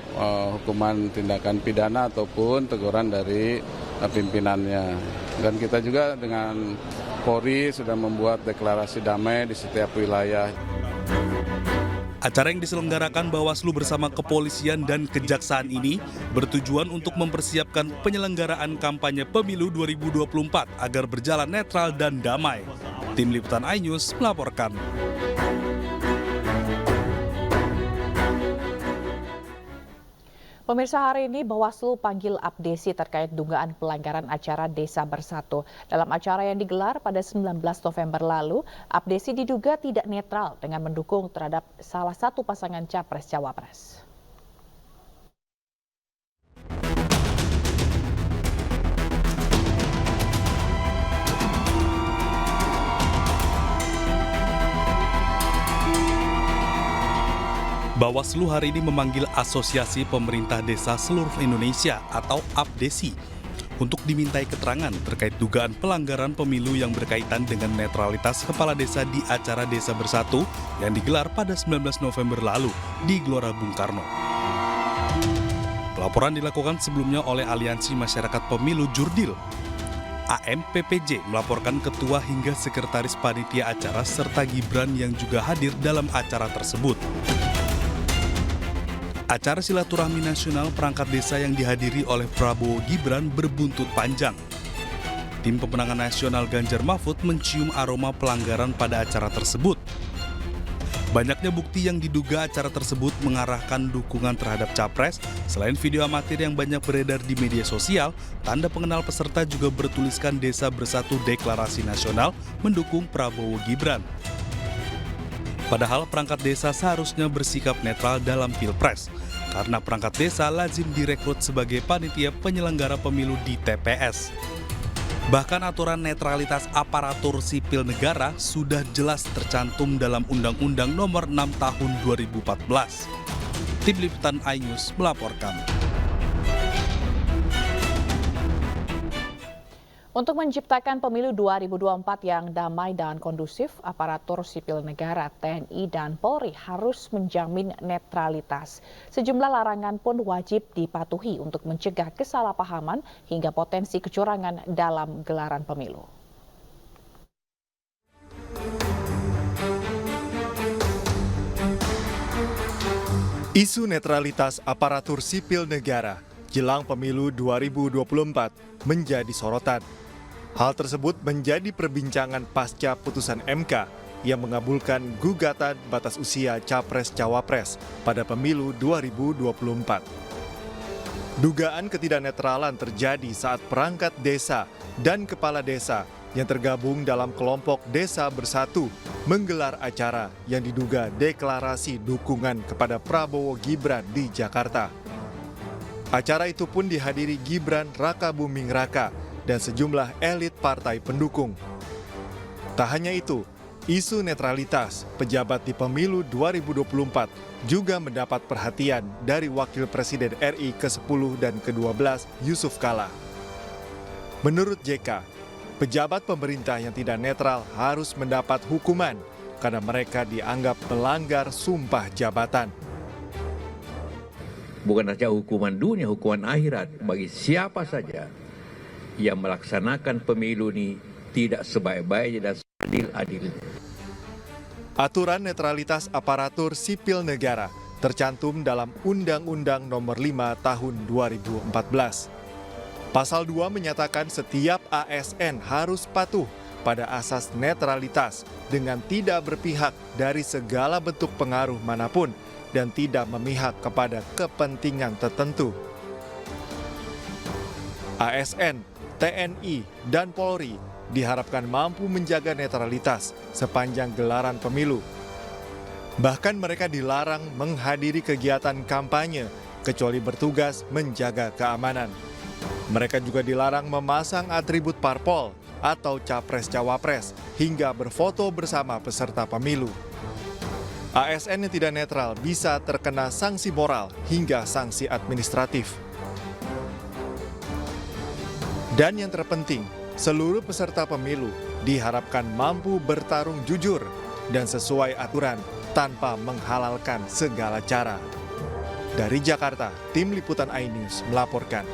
hukuman tindakan pidana ataupun teguran dari pimpinannya. Dan kita juga dengan Polri sudah membuat deklarasi damai di setiap wilayah.
Acara yang diselenggarakan Bawaslu bersama kepolisian dan kejaksaan ini bertujuan untuk mempersiapkan penyelenggaraan kampanye pemilu 2024 agar berjalan netral dan damai. Tim Liputan iNews melaporkan.
Pemirsa, hari ini Bawaslu panggil Abdesi terkait dugaan pelanggaran acara Desa Bersatu. Dalam acara yang digelar pada 19 November lalu, Abdesi diduga tidak netral dengan mendukung terhadap salah satu pasangan Capres-Cawapres.
Bawaslu hari ini memanggil Asosiasi Pemerintah Desa Seluruh Indonesia atau APDESI untuk dimintai keterangan terkait dugaan pelanggaran pemilu yang berkaitan dengan netralitas kepala desa di acara Desa Bersatu yang digelar pada 19 November lalu di Gelora Bung Karno. Pelaporan dilakukan sebelumnya oleh Aliansi Masyarakat Pemilu Jurdil. AMPPJ melaporkan ketua hingga sekretaris panitia acara serta Gibran yang juga hadir dalam acara tersebut. Acara silaturahmi nasional perangkat desa yang dihadiri oleh Prabowo Gibran berbuntut panjang. Tim pemenangan nasional Ganjar Mahfud mencium aroma pelanggaran pada acara tersebut. Banyaknya bukti yang diduga acara tersebut mengarahkan dukungan terhadap capres. Selain video amatir yang banyak beredar di media sosial, tanda pengenal peserta juga bertuliskan Desa Bersatu Deklarasi Nasional mendukung Prabowo Gibran. Padahal perangkat desa seharusnya bersikap netral dalam Pilpres, karena perangkat desa lazim direkrut sebagai panitia penyelenggara pemilu di TPS. Bahkan aturan netralitas aparatur sipil negara sudah jelas tercantum dalam Undang-Undang Nomor 6 Tahun 2014. Tim Liputan iNews melaporkan.
Untuk menciptakan pemilu 2024 yang damai dan kondusif, aparatur sipil negara, TNI, dan Polri harus menjamin netralitas. Sejumlah larangan pun wajib dipatuhi untuk mencegah kesalahpahaman hingga potensi kecurangan dalam gelaran pemilu.
Isu netralitas aparatur sipil negara jelang pemilu 2024 menjadi sorotan. Hal tersebut menjadi perbincangan pasca putusan MK yang mengabulkan gugatan batas usia Capres-Cawapres pada pemilu 2024. Dugaan ketidaknetralan terjadi saat perangkat desa dan kepala desa yang tergabung dalam kelompok Desa Bersatu menggelar acara yang diduga deklarasi dukungan kepada Prabowo Gibran di Jakarta. Acara itu pun dihadiri Gibran Rakabuming Raka dan sejumlah elit partai pendukung. Tak hanya itu, isu netralitas pejabat di pemilu 2024 juga mendapat perhatian dari Wakil Presiden RI ke-10 dan ke-12 Yusuf Kala. Menurut JK, pejabat pemerintah yang tidak netral harus mendapat hukuman karena mereka dianggap melanggar sumpah jabatan.
Bukan saja hukuman dunia, hukuman akhirat bagi siapa saja yang melaksanakan pemilu ini tidak sebaik-baiknya dan seadil-adilnya.
Aturan netralitas aparatur sipil negara tercantum dalam Undang-Undang Nomor 5 Tahun 2014. Pasal 2 menyatakan setiap ASN harus patuh pada asas netralitas dengan tidak berpihak dari segala bentuk pengaruh manapun dan tidak memihak kepada kepentingan tertentu. ASN, TNI, dan Polri diharapkan mampu menjaga netralitas sepanjang gelaran pemilu. Bahkan mereka dilarang menghadiri kegiatan kampanye kecuali bertugas menjaga keamanan. Mereka juga dilarang memasang atribut parpol atau capres-cawapres hingga berfoto bersama peserta pemilu. ASN yang tidak netral bisa terkena sanksi moral hingga sanksi administratif. Dan yang terpenting, seluruh peserta pemilu diharapkan mampu bertarung jujur dan sesuai aturan tanpa menghalalkan segala cara. Dari Jakarta, Tim Liputan iNews melaporkan.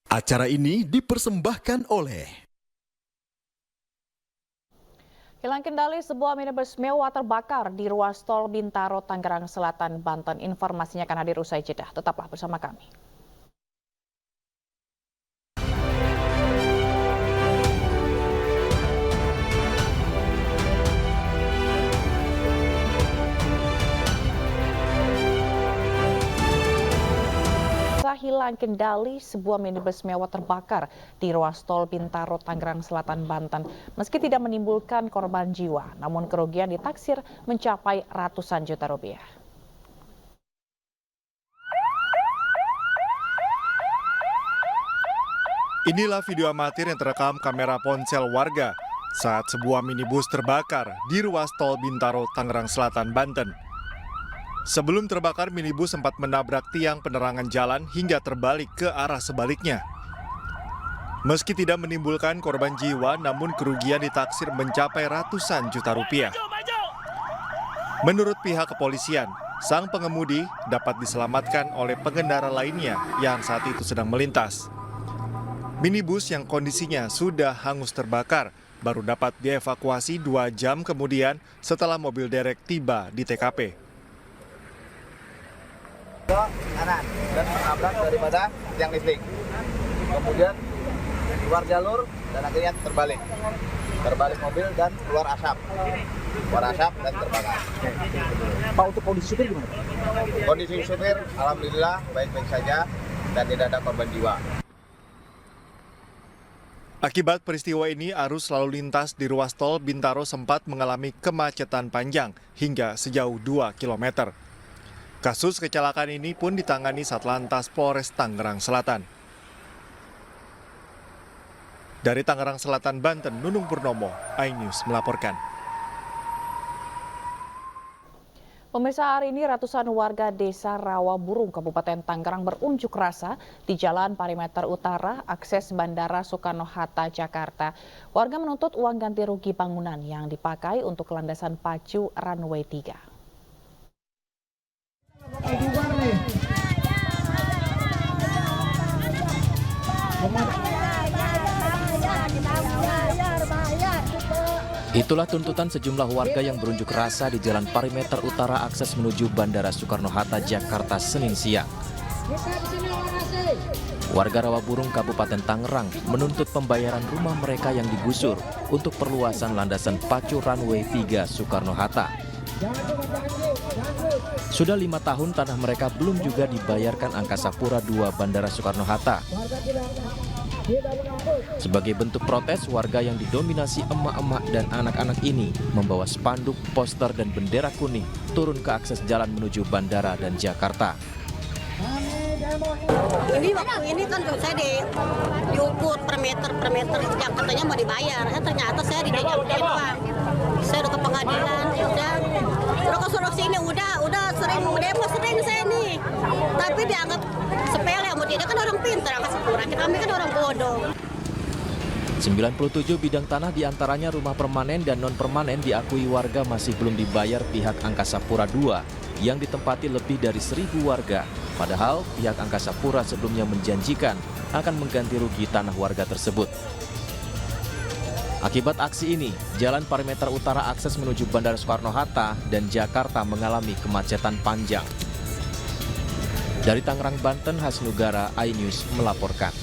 Acara ini dipersembahkan oleh
Hilang kendali sebuah minibus mewah terbakar di ruas tol Bintaro, Tangerang Selatan, Banten. Informasinya akan hadir usai jeda. Tetaplah bersama kami. Hilang kendali sebuah minibus mewah terbakar di ruas tol Bintaro, Tangerang Selatan, Banten. Meski tidak menimbulkan korban jiwa, namun kerugian ditaksir mencapai ratusan juta rupiah.
Inilah video amatir yang terekam kamera ponsel warga saat sebuah minibus terbakar di ruas tol Bintaro, Tangerang Selatan, Banten. Sebelum terbakar, minibus sempat menabrak tiang penerangan jalan hingga terbalik ke arah sebaliknya. Meski tidak menimbulkan korban jiwa, namun kerugian ditaksir mencapai ratusan juta rupiah. Menurut pihak kepolisian, sang pengemudi dapat diselamatkan oleh pengendara lainnya yang saat itu sedang melintas. Minibus yang kondisinya sudah hangus terbakar baru dapat dievakuasi 2 jam kemudian setelah mobil derek tiba di TKP.
Kanan dan menabrak daripada tiang listrik, kemudian keluar jalur dan akhirnya terbalik mobil dan keluar asap dan terbakar.
Pak, untuk kondisi supir gimana?
Kondisi supir alhamdulillah baik-baik saja dan tidak ada korban jiwa.
Akibat peristiwa ini, arus lalu lintas di ruas tol Bintaro sempat mengalami kemacetan panjang hingga sejauh 2 km. Kasus kecelakaan ini pun ditangani Satlantas Polres Tangerang Selatan. Dari Tangerang Selatan, Banten, Nunung Purnomo, iNews melaporkan.
Pemirsa, hari ini ratusan warga desa Rawaburung, Kabupaten Tangerang berunjuk rasa di Jalan Perimeter Utara, akses Bandara Soekarno-Hatta, Jakarta. Warga menuntut uang ganti rugi bangunan yang dipakai untuk landasan pacu runway 3.
Itulah tuntutan sejumlah warga yang berunjuk rasa di Jalan Perimeter Utara akses menuju Bandara Soekarno-Hatta, Jakarta, Senin siang. Warga Rawaburung, Kabupaten Tangerang menuntut pembayaran rumah mereka yang digusur untuk perluasan landasan pacu runway 3 Soekarno-Hatta. Sudah 5 tahun tanah mereka belum juga dibayarkan Angkasa Pura II Bandara Soekarno-Hatta. Sebagai bentuk protes, warga yang didominasi emak-emak dan anak-anak ini membawa spanduk, poster, dan bendera kuning turun ke akses jalan menuju bandara dan Jakarta.
Ini waktu ini kan saya diukur per meter yang katanya mau dibayar. Ternyata saya dijajakin uang. Saya udah ke pengadilan, udah ke sini, udah sering demo saya nih. Tapi dianggap sepele, mau dia kan orang pintar, Angkasa Pura. Kami kan orang bodoh.
97 bidang tanah diantaranya rumah permanen dan non-permanen diakui warga masih belum dibayar pihak Angkasa Pura II yang ditempati lebih dari 1.000 warga. Padahal pihak Angkasa Pura sebelumnya menjanjikan akan mengganti rugi tanah warga tersebut. Akibat aksi ini, Jalan Perimeter Utara akses menuju Bandara Soekarno-Hatta dan Jakarta mengalami kemacetan panjang. Dari Tangerang, Banten, Hasnugara, iNews melaporkan.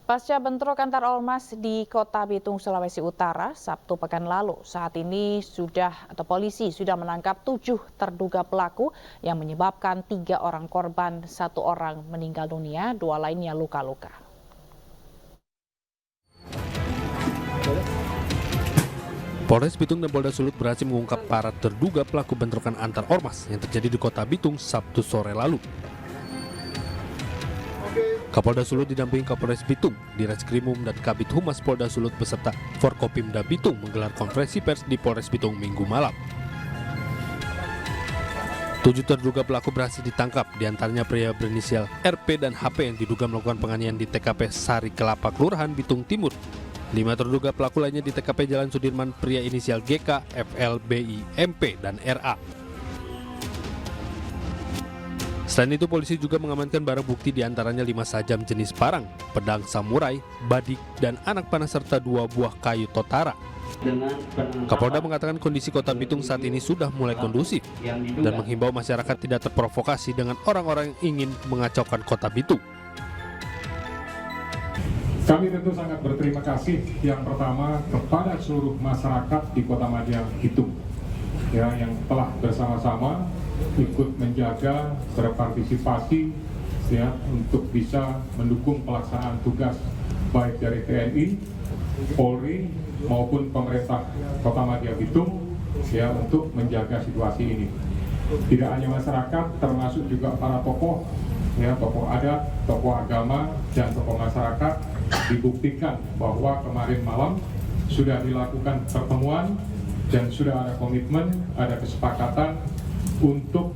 Pasca bentrok antar ormas di Kota Bitung, Sulawesi Utara, Sabtu pekan lalu, saat ini polisi sudah menangkap 7 terduga pelaku yang menyebabkan 3 orang korban, 1 orang meninggal dunia, 2 lainnya luka-luka.
Polres Bitung dan Polda Sulut berhasil mengungkap para terduga pelaku bentrokan antar ormas yang terjadi di Kota Bitung Sabtu sore lalu. Kapolda Sulut didampingi Kapolres Bitung, Direskrimum dan Kabid Humas Polda Sulut beserta Forkopimda Bitung menggelar konferensi pers di Polres Bitung Minggu malam. 7 terduga pelaku berhasil ditangkap, diantaranya pria berinisial RP dan HP yang diduga melakukan penganiayaan di TKP Sari Kelapa, Kelurahan Bitung Timur. 5 terduga pelaku lainnya di TKP Jalan Sudirman, pria inisial GK, FL, BI, MP, dan RA. Selain itu, polisi juga mengamankan barang bukti diantaranya 5 sajam jenis parang, pedang samurai, badik, dan anak panah serta 2 buah kayu totara. Kapolda mengatakan kondisi Kota Bitung saat ini sudah mulai kondusif dan menghimbau masyarakat tidak terprovokasi dengan orang-orang yang ingin mengacaukan Kota Bitung.
Kami tentu sangat berterima kasih yang pertama kepada seluruh masyarakat di Kota Madya Bitung yang telah bersama-sama ikut menjaga, berpartisipasi untuk bisa mendukung pelaksanaan tugas baik dari TNI, Polri maupun pemerintah Kota Madya Bitung untuk menjaga situasi ini. Tidak hanya masyarakat, termasuk juga para tokoh, tokoh adat, tokoh agama, dan tokoh masyarakat dibuktikan bahwa kemarin malam sudah dilakukan pertemuan dan sudah ada komitmen, ada kesepakatan untuk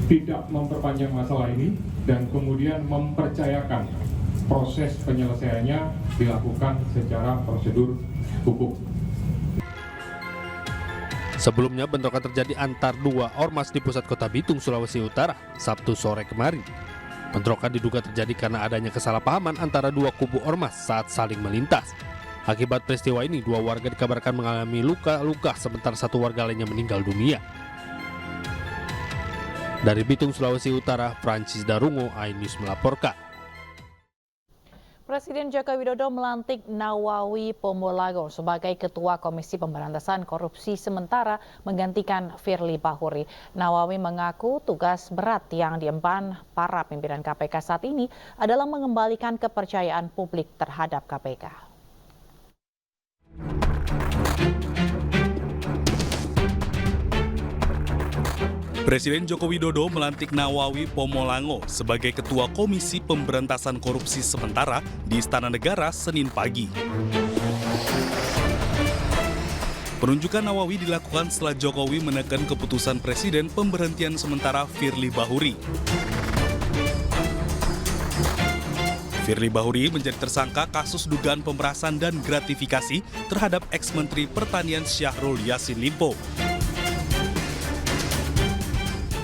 tidak memperpanjang masalah ini dan kemudian mempercayakan proses penyelesaiannya dilakukan secara prosedur hukum.
Sebelumnya bentrokan terjadi antar 2 ormas di pusat Kota Bitung, Sulawesi Utara, Sabtu sore kemarin. Bentrokan diduga terjadi karena adanya kesalahpahaman antara 2 kubu ormas saat saling melintas. Akibat peristiwa ini, 2 warga dikabarkan mengalami luka-luka sementara 1 warga lainnya meninggal dunia. Dari Bitung, Sulawesi Utara, Francis Darungo, iNews melaporkan.
Presiden Joko Widodo melantik Nawawi Pomolago sebagai Ketua Komisi Pemberantasan Korupsi sementara menggantikan Firly Bahuri. Nawawi mengaku tugas berat yang diemban para pimpinan KPK saat ini adalah mengembalikan kepercayaan publik terhadap KPK.
Presiden Joko Widodo melantik Nawawi Pomolango sebagai Ketua Komisi Pemberantasan Korupsi sementara di Istana Negara Senin pagi. Penunjukan Nawawi dilakukan setelah Jokowi menekan keputusan Presiden pemberhentian sementara Firly Bahuri. Firly Bahuri menjadi tersangka kasus dugaan pemerasan dan gratifikasi terhadap ex-Menteri Pertanian Syahrul Yassin Limpo.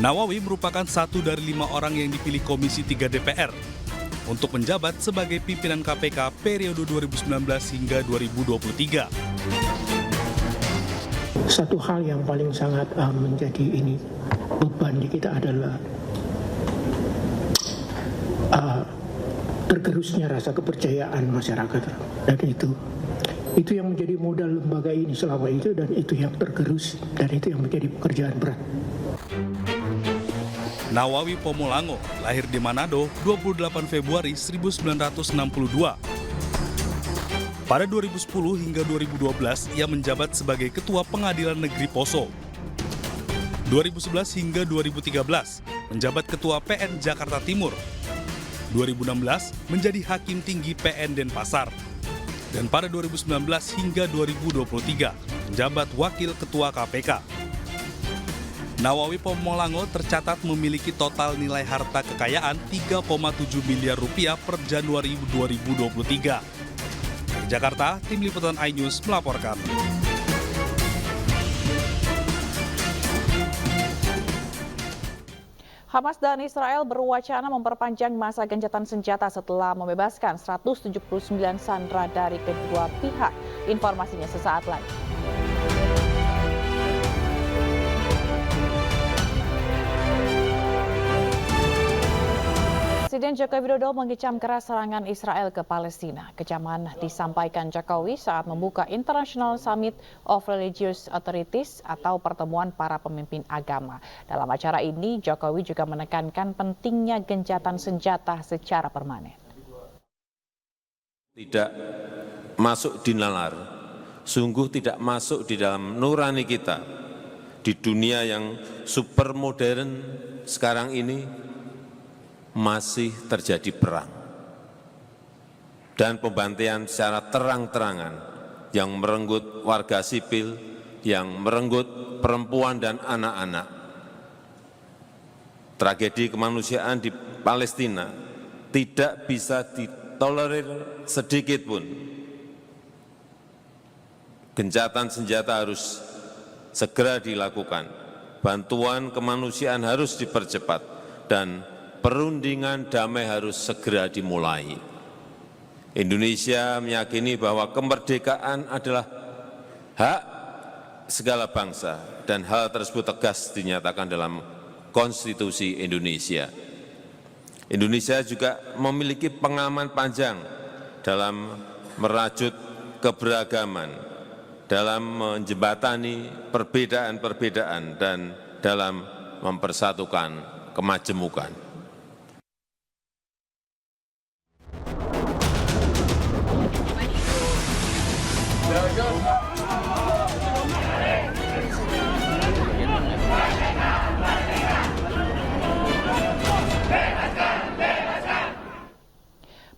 Nawawi merupakan satu dari 5 orang yang dipilih Komisi 3 DPR untuk menjabat sebagai pimpinan KPK periode 2019 hingga 2023.
Satu hal yang paling sangat menjadi beban di kita adalah tergerusnya rasa kepercayaan masyarakat, dan itu yang menjadi modal lembaga ini selama itu, dan itu yang tergerus, dan itu yang menjadi pekerjaan berat.
Nawawi Pomolango lahir di Manado 28 Februari 1962. Pada 2010 hingga 2012 ia menjabat sebagai Ketua Pengadilan Negeri Poso. 2011 hingga 2013 menjabat Ketua PN Jakarta Timur. 2016 menjadi Hakim Tinggi PN Denpasar. Dan pada 2019 hingga 2023 menjabat Wakil Ketua KPK. Nawawi Pomolango tercatat memiliki total nilai harta kekayaan 3,7 miliar rupiah per Januari 2023. Dari Jakarta, Tim Liputan iNews melaporkan.
Hamas dan Israel berwacana memperpanjang masa gencatan senjata setelah membebaskan 179 sandera dari kedua pihak. Informasinya sesaat lagi. Presiden Joko Widodo mengecam keras serangan Israel ke Palestina. Kecaman disampaikan Jokowi saat membuka International Summit of Religious Authorities atau pertemuan para pemimpin agama. Dalam acara ini, Jokowi juga menekankan pentingnya gencatan senjata secara permanen.
Tidak masuk di nalar, sungguh tidak masuk di dalam nurani kita. Di dunia yang super modern sekarang ini, masih terjadi perang dan pembantaian secara terang-terangan yang merenggut warga sipil, yang merenggut perempuan dan anak-anak. Tragedi kemanusiaan di Palestina tidak bisa ditolerir sedikit pun. Gencatan senjata harus segera dilakukan, bantuan kemanusiaan harus dipercepat, dan perundingan damai harus segera dimulai. Indonesia meyakini bahwa kemerdekaan adalah hak segala bangsa dan hal tersebut tegas dinyatakan dalam Konstitusi Indonesia. Indonesia juga memiliki pengalaman panjang dalam merajut keberagaman, dalam menjembatani perbedaan-perbedaan, dan dalam mempersatukan kemajemukan.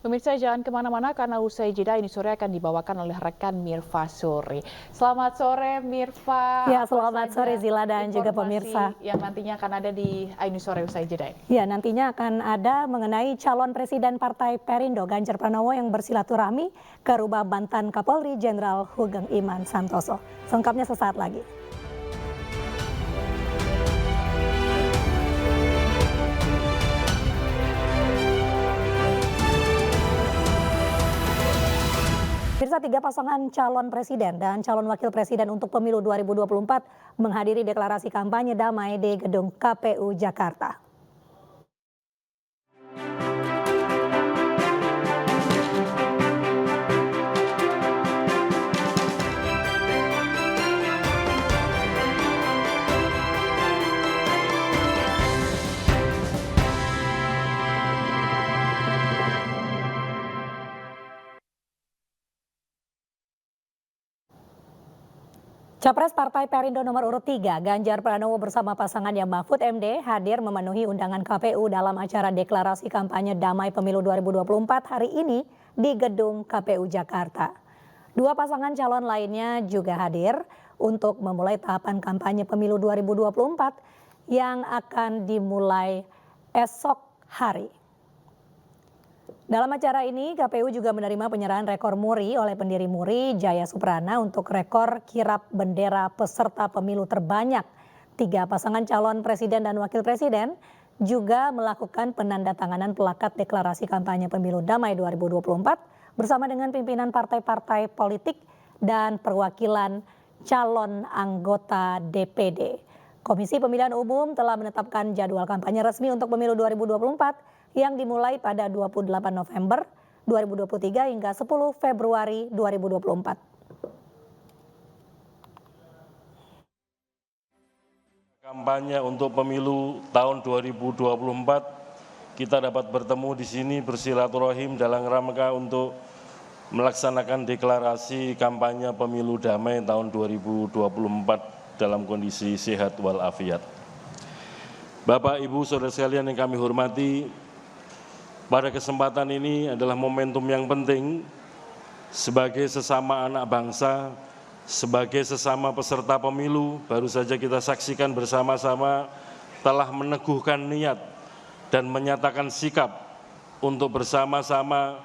Pemirsa, jangan kemana-mana karena usai jeda ini sore akan dibawakan oleh rekan Mirva Suri. Selamat sore Mirva.
Ya, selamat sore Zila dan juga pemirsa.
Yang nantinya akan ada di iNews sore usai jeda.
Ya, nantinya akan ada mengenai calon presiden Partai Perindo Ganjar Pranowo yang bersilaturahmi ke rumah mantan Kapolri Jenderal Hugeng Iman Santoso. Selengkapnya sesaat lagi. Pemirsa, 3 pasangan calon presiden dan calon wakil presiden untuk pemilu 2024 menghadiri deklarasi kampanye damai di gedung KPU Jakarta. Capres Partai Perindo nomor urut 3, Ganjar Pranowo bersama pasangannya Mahfud MD hadir memenuhi undangan KPU dalam acara deklarasi kampanye damai pemilu 2024 hari ini di gedung KPU Jakarta. Dua pasangan calon lainnya juga hadir untuk memulai tahapan kampanye pemilu 2024 yang akan dimulai esok hari. Dalam acara ini, KPU juga menerima penyerahan rekor muri oleh pendiri MURI, Jaya Suprana, untuk rekor kirap bendera peserta pemilu terbanyak. 3 pasangan calon presiden dan wakil presiden juga melakukan penandatanganan plakat deklarasi kampanye pemilu damai 2024 bersama dengan pimpinan partai-partai politik dan perwakilan calon anggota DPD. Komisi Pemilihan Umum telah menetapkan jadwal kampanye resmi untuk pemilu 2024 yang dimulai pada 28 November 2023 hingga 10 Februari 2024.
Kampanye untuk pemilu tahun 2024 kita dapat bertemu di sini bersilaturahim dalam rangka untuk melaksanakan deklarasi kampanye pemilu damai tahun 2024 dalam kondisi sehat walafiat. Bapak, Ibu, Saudara sekalian yang kami hormati, pada kesempatan ini adalah momentum yang penting sebagai sesama anak bangsa, sebagai sesama peserta pemilu. Baru saja kita saksikan bersama-sama telah meneguhkan niat dan menyatakan sikap untuk bersama-sama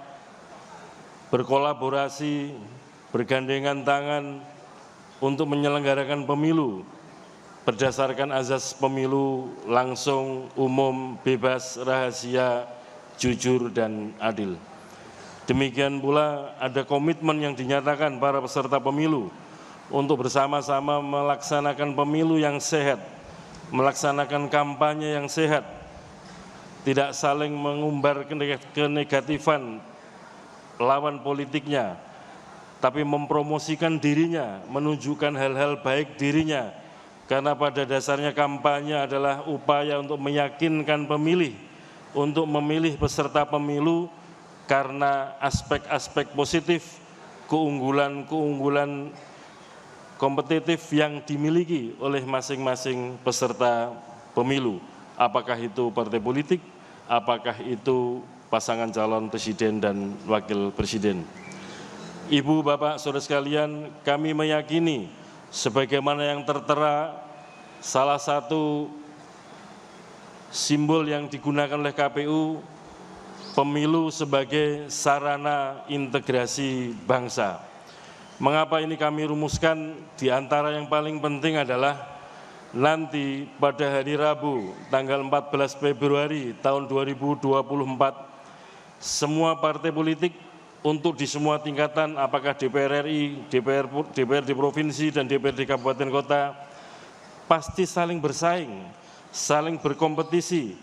berkolaborasi, bergandengan tangan untuk menyelenggarakan pemilu berdasarkan azas pemilu langsung, umum, bebas, rahasia, jujur, dan adil. Demikian pula ada komitmen yang dinyatakan para peserta pemilu untuk bersama-sama melaksanakan pemilu yang sehat, melaksanakan kampanye yang sehat, tidak saling mengumbar kenegatifan lawan politiknya, tapi mempromosikan dirinya, menunjukkan hal-hal baik dirinya, karena pada dasarnya kampanye adalah upaya untuk meyakinkan pemilih untuk memilih peserta pemilu karena aspek-aspek positif, keunggulan-keunggulan kompetitif yang dimiliki oleh masing-masing peserta pemilu, apakah itu partai politik, apakah itu pasangan calon presiden dan wakil presiden. Ibu, Bapak, Saudara sekalian, kami meyakini sebagaimana yang tertera salah satu simbol yang digunakan oleh KPU, pemilu sebagai sarana integrasi bangsa. Mengapa ini kami rumuskan? Di antara yang paling penting adalah nanti pada hari Rabu tanggal 14 Februari tahun 2024 semua partai politik untuk di semua tingkatan, apakah DPR RI, DPRD Provinsi, dan DPRD Kabupaten Kota, pasti saling bersaing, saling berkompetisi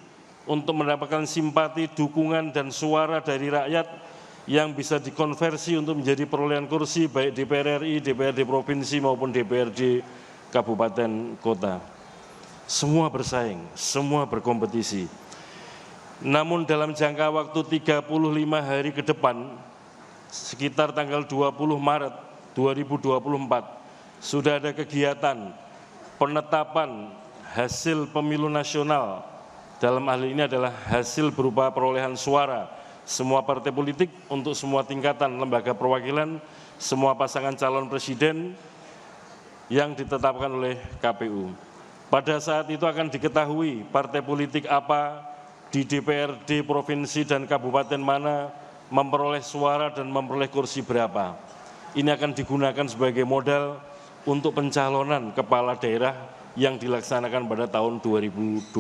untuk mendapatkan simpati, dukungan, dan suara dari rakyat yang bisa dikonversi untuk menjadi perolehan kursi baik DPR RI, DPRD Provinsi maupun DPRD Kabupaten Kota. Semua bersaing, semua berkompetisi. Namun dalam jangka waktu 35 hari ke depan, sekitar tanggal 20 Maret 2024, sudah ada kegiatan penetapan hasil pemilu nasional. Dalam hal ini adalah hasil berupa perolehan suara semua partai politik untuk semua tingkatan lembaga perwakilan, semua pasangan calon presiden yang ditetapkan oleh KPU. Pada saat itu akan diketahui partai politik apa di DPRD provinsi dan kabupaten mana memperoleh suara dan memperoleh kursi berapa. Ini akan digunakan sebagai modal untuk pencalonan kepala daerah yang dilaksanakan pada tahun 2024.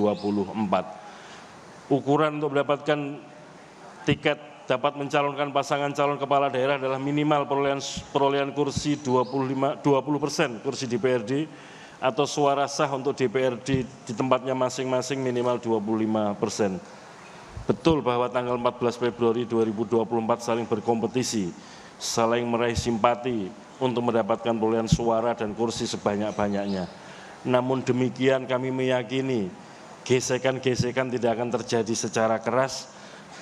Ukuran untuk mendapatkan tiket dapat mencalonkan pasangan calon kepala daerah adalah minimal perolehan kursi 20% kursi DPRD atau suara sah untuk DPRD di tempatnya masing-masing minimal 25%. Betul bahwa tanggal 14 Februari 2024 saling berkompetisi, saling meraih simpati untuk mendapatkan perolehan suara dan kursi sebanyak-banyaknya. Namun demikian kami meyakini gesekan-gesekan tidak akan terjadi secara keras,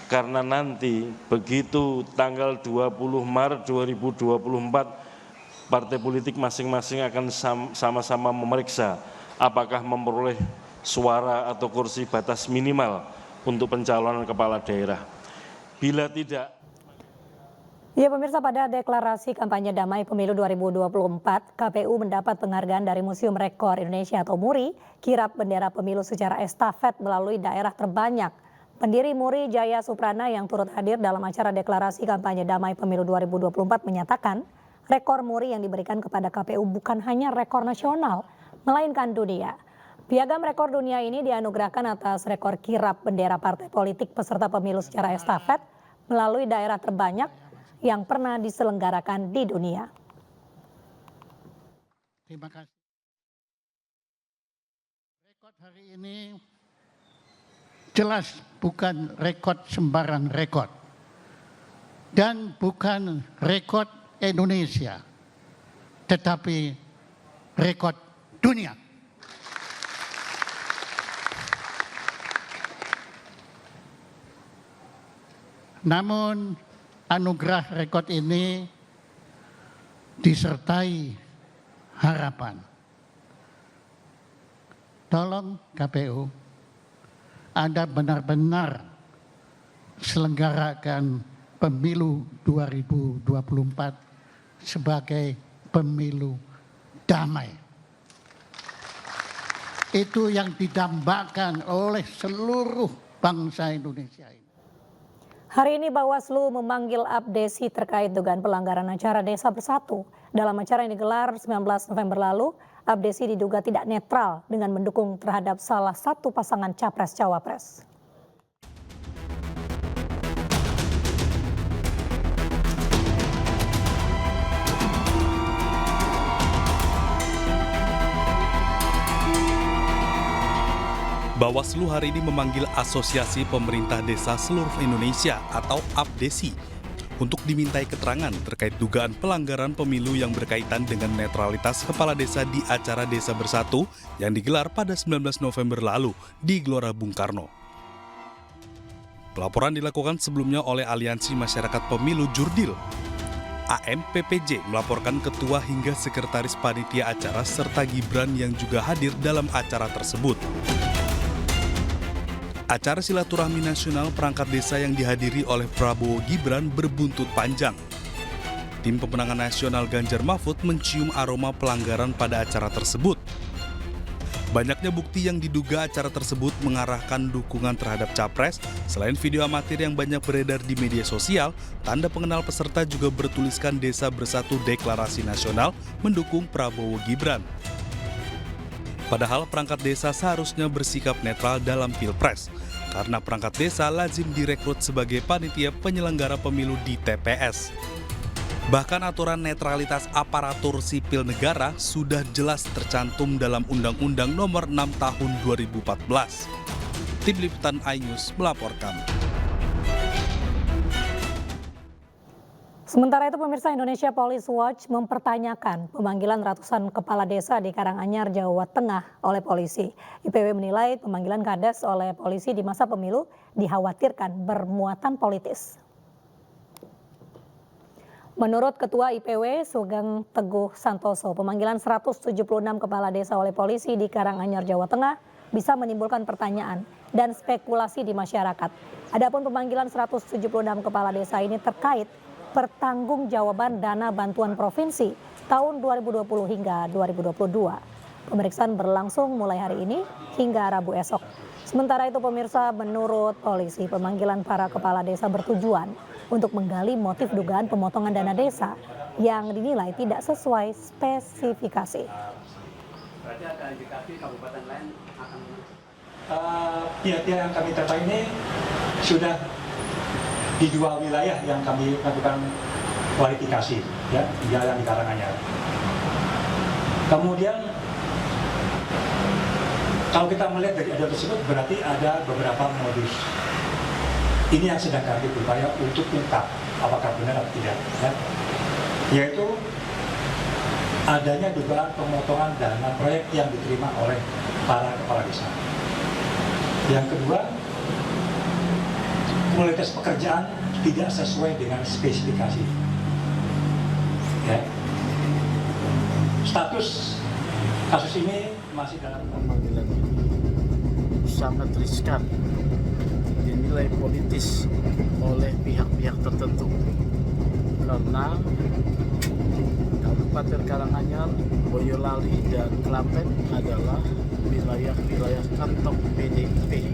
karena nanti begitu tanggal 20 Maret 2024 partai politik masing-masing akan sama-sama memeriksa apakah memperoleh suara atau kursi batas minimal untuk pencalonan kepala daerah. Bila tidak,
Ya pemirsa, pada deklarasi kampanye damai pemilu 2024, KPU mendapat penghargaan dari Museum Rekor Indonesia atau MURI, kirap bendera pemilu secara estafet melalui daerah terbanyak. Pendiri MURI Jaya Suprana yang turut hadir dalam acara deklarasi kampanye damai pemilu 2024 menyatakan, rekor MURI yang diberikan kepada KPU bukan hanya rekor nasional, melainkan dunia. Piagam rekor dunia ini dianugerahkan atas rekor kirap bendera partai politik peserta pemilu secara estafet melalui daerah terbanyak yang pernah diselenggarakan di dunia.
Terima kasih. Rekor hari ini jelas bukan rekor sembarang rekor. Dan bukan rekor Indonesia, tetapi rekor dunia. Namun anugerah rekor ini disertai harapan. Tolong KPU, Anda benar-benar selenggarakan pemilu 2024 sebagai pemilu damai. Itu yang didambakan oleh seluruh bangsa Indonesia ini.
Hari ini Bawaslu memanggil Abdesi terkait dugaan pelanggaran acara Desa Bersatu. Dalam acara yang digelar 19 November lalu, Abdesi diduga tidak netral dengan mendukung terhadap salah satu pasangan Capres-Cawapres.
Bawaslu hari ini memanggil Asosiasi Pemerintah Desa Seluruh Indonesia atau APDESI untuk dimintai keterangan terkait dugaan pelanggaran pemilu yang berkaitan dengan netralitas kepala desa di acara Desa Bersatu yang digelar pada 19 November lalu di Gelora Bung Karno. Pelaporan dilakukan sebelumnya oleh Aliansi Masyarakat Pemilu Jurdil. AMPPJ melaporkan ketua hingga sekretaris panitia acara serta Gibran yang juga hadir dalam acara tersebut. Acara silaturahmi nasional perangkat desa yang dihadiri oleh Prabowo Gibran berbuntut panjang. Tim pemenangan nasional Ganjar Mahfud mencium aroma pelanggaran pada acara tersebut. Banyaknya bukti yang diduga acara tersebut mengarahkan dukungan terhadap capres. Selain video amatir yang banyak beredar di media sosial, tanda pengenal peserta juga bertuliskan Desa Bersatu Deklarasi Nasional mendukung Prabowo Gibran. Padahal perangkat desa seharusnya bersikap netral dalam Pilpres, karena perangkat desa lazim direkrut sebagai panitia penyelenggara pemilu di TPS. Bahkan aturan netralitas aparatur sipil negara sudah jelas tercantum dalam Undang-Undang Nomor 6 Tahun 2014. Tim Liputan iNews melaporkan.
Sementara itu pemirsa, Indonesia Police Watch mempertanyakan pemanggilan ratusan kepala desa di Karanganyar, Jawa Tengah oleh polisi. IPW menilai pemanggilan kades oleh polisi di masa pemilu dikhawatirkan bermuatan politis. Menurut Ketua IPW Sugeng Teguh Santoso, pemanggilan 176 kepala desa oleh polisi di Karanganyar, Jawa Tengah bisa menimbulkan pertanyaan dan spekulasi di masyarakat. Adapun pemanggilan 176 kepala desa ini terkait pertanggungjawaban dana bantuan provinsi tahun 2020 hingga 2022. Pemeriksaan berlangsung mulai hari ini hingga Rabu esok. Sementara itu pemirsa, menurut polisi pemanggilan para kepala desa bertujuan untuk menggali motif dugaan pemotongan dana desa yang dinilai tidak sesuai spesifikasi.
Berarti ada indikasi kabupaten lain akan pihak-pihak yang kami data ini sudah di dua wilayah yang kami lakukan kualifikasi, ya, yang di Karanganyar. Kemudian kalau kita melihat dari ada tersebut berarti ada beberapa modus. Ini yang sedang kami berupaya untuk ungkap apakah benar atau tidak, ya. Yaitu adanya dugaan pemotongan dana proyek yang diterima oleh para kepala desa. Yang kedua, kualitas pekerjaan tidak sesuai dengan spesifikasi. Ya. Status kasus ini masih dalam
pemanggilan ini sangat riskan, dinilai politis oleh pihak-pihak tertentu. karena Kabupaten Karanganyar, Boyolali, dan Klaten adalah wilayah-wilayah kantong PDIP.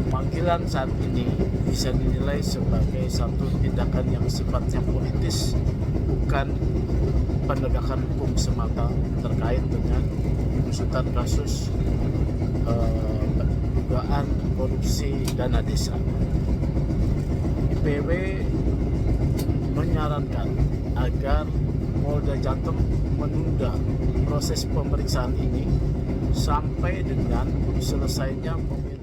Panggilan saat ini bisa dinilai sebagai satu tindakan yang sifatnya politis, bukan penegakan hukum semata terkait dengan pengusutan kasus dugaan korupsi dana desa. IPW menyarankan agar Polda Jateng menunda proses pemeriksaan ini sampai dengan selesainya pemilu.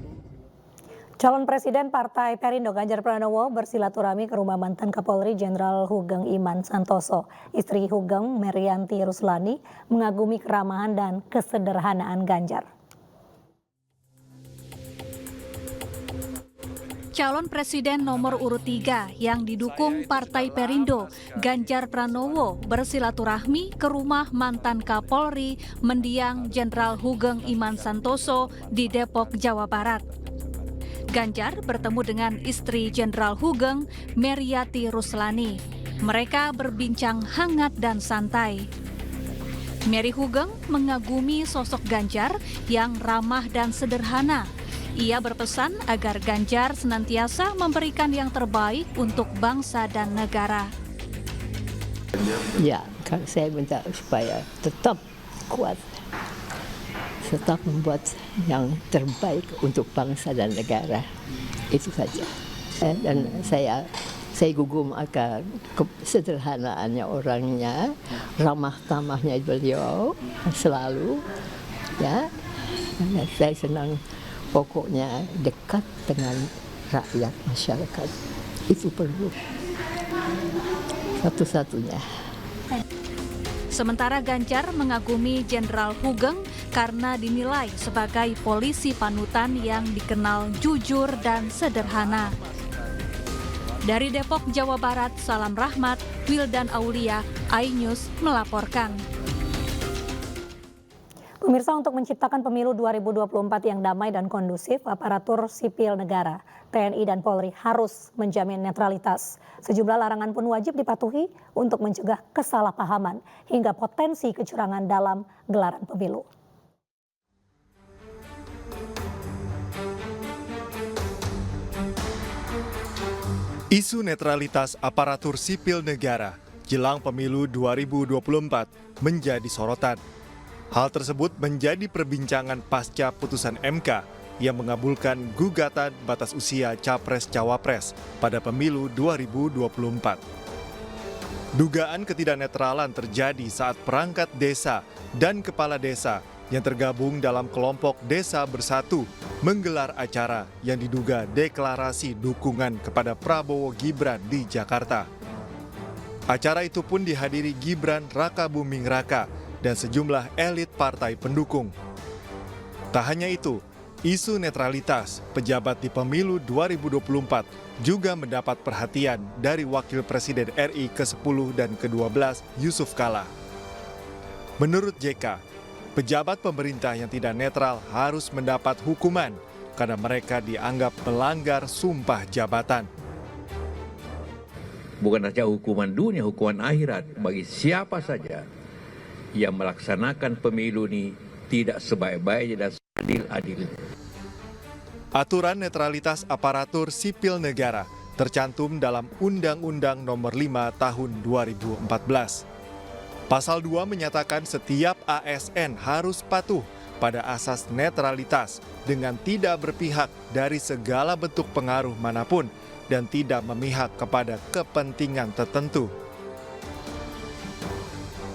Calon Presiden Partai Perindo Ganjar Pranowo bersilaturahmi ke rumah mantan Kapolri Jenderal Hugeng Iman Santoso. Istri Hugeng, Merianti Ruslani, mengagumi keramahan dan kesederhanaan Ganjar.
Calon Presiden nomor urut 3 yang didukung Partai Perindo, Ganjar Pranowo, bersilaturahmi ke rumah mantan Kapolri Mendiang Jenderal Hugeng Iman Santoso di Depok, Jawa Barat. Ganjar bertemu dengan istri Jenderal Hugeng, Merianti Ruslani. Mereka berbincang hangat dan santai. Meri Hugeng mengagumi sosok Ganjar yang ramah dan sederhana. Ia berpesan agar Ganjar senantiasa memberikan yang terbaik untuk bangsa dan negara.
Ya, saya minta supaya tetap kuat, tetap membuat yang terbaik untuk bangsa dan negara. Itu saja. Dan saya gugum akan kesederhanaannya orangnya, ramah tamahnya beliau selalu. Ya, saya senang. Pokoknya dekat dengan rakyat masyarakat. Itu perlu. Satu-satunya.
Sementara Ganjar mengagumi Jenderal Hugeng karena dinilai sebagai polisi panutan yang dikenal jujur dan sederhana. Dari Depok, Jawa Barat, Salam Rahmat, Wildan Aulia, iNews melaporkan.
Pemirsa, untuk menciptakan pemilu 2024 yang damai dan kondusif, aparatur sipil negara, TNI dan Polri harus menjamin netralitas. Sejumlah larangan pun wajib dipatuhi untuk mencegah kesalahpahaman hingga potensi kecurangan dalam gelaran pemilu.
Isu netralitas aparatur sipil negara jelang pemilu 2024 menjadi sorotan. Hal tersebut menjadi perbincangan pasca putusan MK yang mengabulkan gugatan batas usia Capres-Cawapres pada pemilu 2024. Dugaan ketidaknetralan terjadi saat perangkat desa dan kepala desa yang tergabung dalam kelompok Desa Bersatu menggelar acara yang diduga deklarasi dukungan kepada Prabowo Gibran di Jakarta. Acara itu pun dihadiri Gibran Rakabuming Raka dan sejumlah elit partai pendukung. Tak hanya itu, isu netralitas pejabat di pemilu 2024 juga mendapat perhatian dari Wakil Presiden RI ke-10 dan ke-12 Yusuf Kala. Menurut JK, pejabat pemerintah yang tidak netral harus mendapat hukuman karena mereka dianggap melanggar sumpah jabatan.
Bukan saja hukuman dunia, hukuman akhirat bagi siapa saja yang melaksanakan pemilu ini tidak sebaik-baiknya dan seadil-adil.
Aturan netralitas aparatur sipil negara tercantum dalam Undang-Undang Nomor 5 Tahun 2014. Pasal 2 menyatakan setiap ASN harus patuh pada asas netralitas dengan tidak berpihak dari segala bentuk pengaruh manapun dan tidak memihak kepada kepentingan tertentu.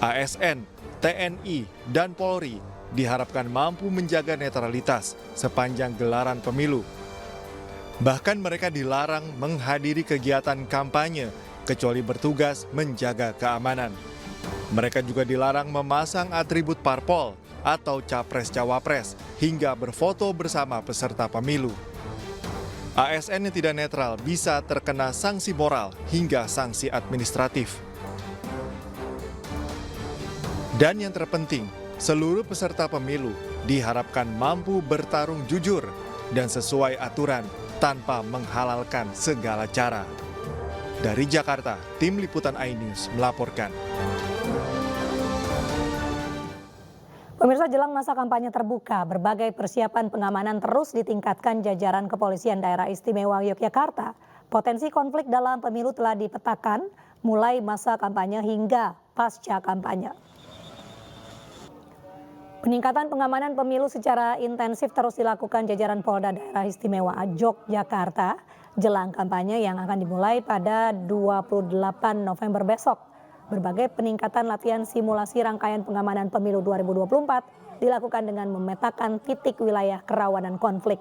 ASN, TNI, dan Polri diharapkan mampu menjaga netralitas sepanjang gelaran pemilu. Bahkan mereka dilarang menghadiri kegiatan kampanye kecuali bertugas menjaga keamanan. Mereka juga dilarang memasang atribut parpol atau capres-cawapres hingga berfoto bersama peserta pemilu. ASN yang tidak netral bisa terkena sanksi moral hingga sanksi administratif. Dan yang terpenting, seluruh peserta pemilu diharapkan mampu bertarung jujur dan sesuai aturan tanpa menghalalkan segala cara. Dari Jakarta, Tim Liputan iNews melaporkan.
Pemirsa, jelang masa kampanye terbuka, berbagai persiapan pengamanan terus ditingkatkan jajaran Kepolisian Daerah Istimewa Yogyakarta. Potensi konflik dalam pemilu telah dipetakan mulai masa kampanye hingga pasca kampanye. Peningkatan pengamanan pemilu secara intensif terus dilakukan jajaran Polda Daerah Istimewa Yogyakarta jelang kampanye yang akan dimulai pada 28 November besok. Berbagai peningkatan latihan simulasi rangkaian pengamanan pemilu 2024 dilakukan dengan memetakan titik wilayah kerawanan konflik.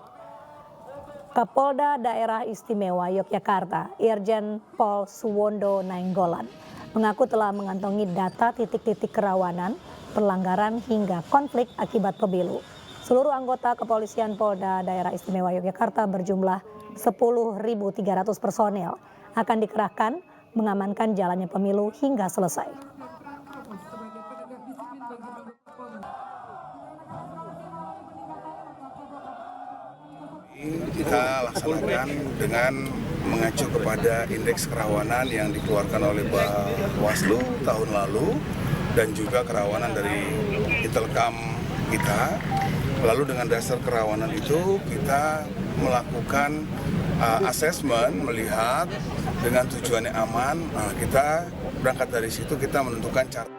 Kapolda Daerah Istimewa Yogyakarta, Irjen Pol Suwondo Nainggolan, mengaku telah mengantongi data titik-titik kerawanan, pelanggaran hingga konflik akibat pemilu. Seluruh anggota Kepolisian Polda Daerah Istimewa Yogyakarta berjumlah 10.300 personel akan dikerahkan mengamankan jalannya pemilu hingga selesai.
Kita laksanakan dengan mengacu kepada indeks kerawanan yang dikeluarkan oleh Bawaslu tahun lalu dan juga kerawanan dari Intelkam kita. Lalu dengan dasar kerawanan itu kita melakukan asesmen, melihat dengan tujuannya aman. Nah, kita berangkat dari situ, kita menentukan cara.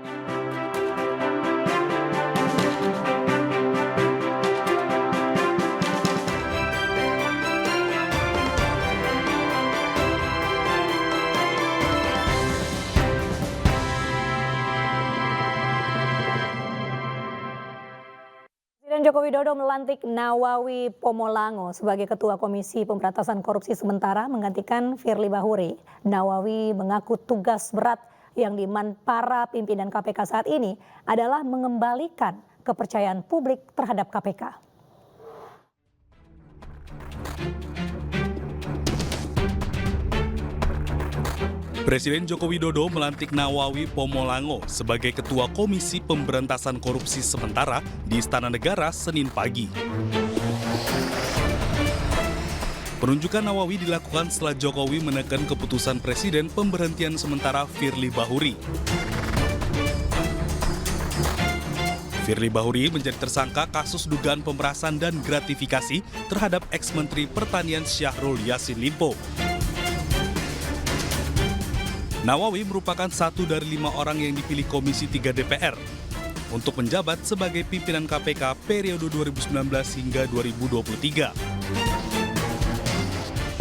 Presiden Joko Widodo melantik Nawawi Pomolango sebagai Ketua Komisi Pemberantasan Korupsi sementara menggantikan Firly Bahuri. Nawawi mengaku tugas berat yang diemban para pimpinan KPK saat ini adalah mengembalikan kepercayaan publik terhadap KPK.
Presiden Joko Widodo melantik Nawawi Pomolango sebagai Ketua Komisi Pemberantasan Korupsi sementara di Istana Negara Senin pagi. Penunjukan Nawawi dilakukan setelah Jokowi menekan keputusan Presiden pemberhentian sementara Firly Bahuri. Firly Bahuri menjadi tersangka kasus dugaan pemerasan dan gratifikasi terhadap ex-Menteri Pertanian Syahrul Yassin Limpo. Nawawi merupakan satu dari 5 orang yang dipilih Komisi 3 DPR untuk menjabat sebagai pimpinan KPK periode 2019 hingga 2023.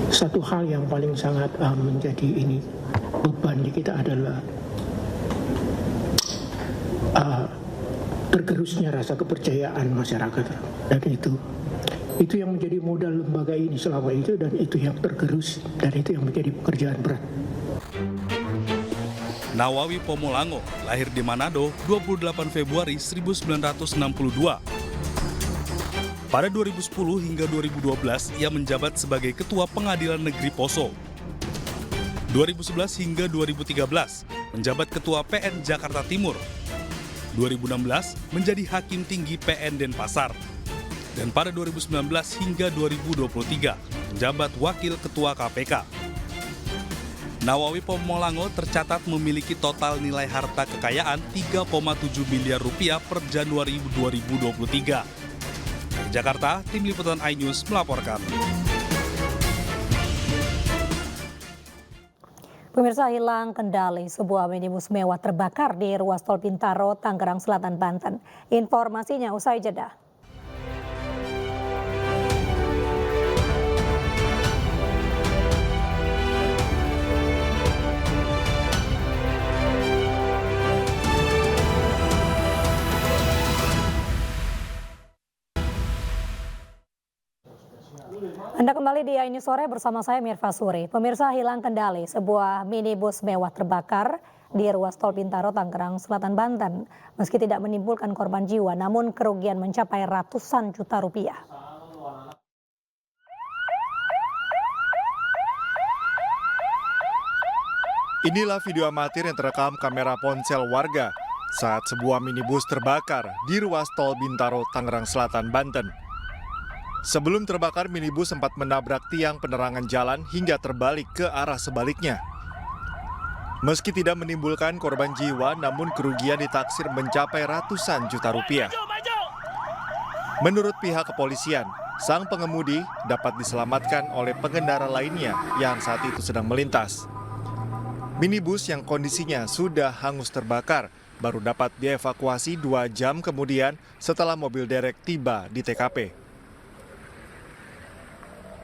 Satu hal yang paling sangat menjadi beban di kita adalah tergerusnya rasa kepercayaan masyarakat, dan itu yang menjadi modal lembaga ini selama itu, dan itu yang tergerus, dan itu yang menjadi pekerjaan berat.
Nawawi Pomolango lahir di Manado 28 Februari 1962. Pada 2010 hingga 2012 ia menjabat sebagai Ketua Pengadilan Negeri Poso. 2011 hingga 2013 menjabat Ketua PN Jakarta Timur. 2016 menjadi Hakim Tinggi PN Denpasar. Dan pada 2019 hingga 2023 menjabat Wakil Ketua KPK. Nawawi Pomolango tercatat memiliki total nilai harta kekayaan 3,7 miliar rupiah per Januari 2023. Dari Jakarta, Tim Liputan iNews melaporkan.
Pemirsa, hilang kendali, sebuah minibus mewah terbakar di ruas tol Bintaro, Tangerang Selatan, Banten. Informasinya usai jeda. Anda kembali di iNews Sore bersama saya Mirva Suri. Pemirsa, hilang kendali, sebuah minibus mewah terbakar di ruas tol Bintaro, Tangerang Selatan, Banten. Meski tidak menimbulkan korban jiwa, namun kerugian mencapai ratusan juta rupiah.
Inilah video amatir yang terekam kamera ponsel warga saat sebuah minibus terbakar di ruas tol Bintaro, Tangerang Selatan, Banten. Sebelum terbakar, minibus sempat menabrak tiang penerangan jalan hingga terbalik ke arah sebaliknya. Meski tidak menimbulkan korban jiwa, namun kerugian ditaksir mencapai ratusan juta rupiah. Menurut pihak kepolisian, sang pengemudi dapat diselamatkan oleh pengendara lainnya yang saat itu sedang melintas. Minibus yang kondisinya sudah hangus terbakar baru dapat dievakuasi 2 jam kemudian setelah mobil derek tiba di TKP.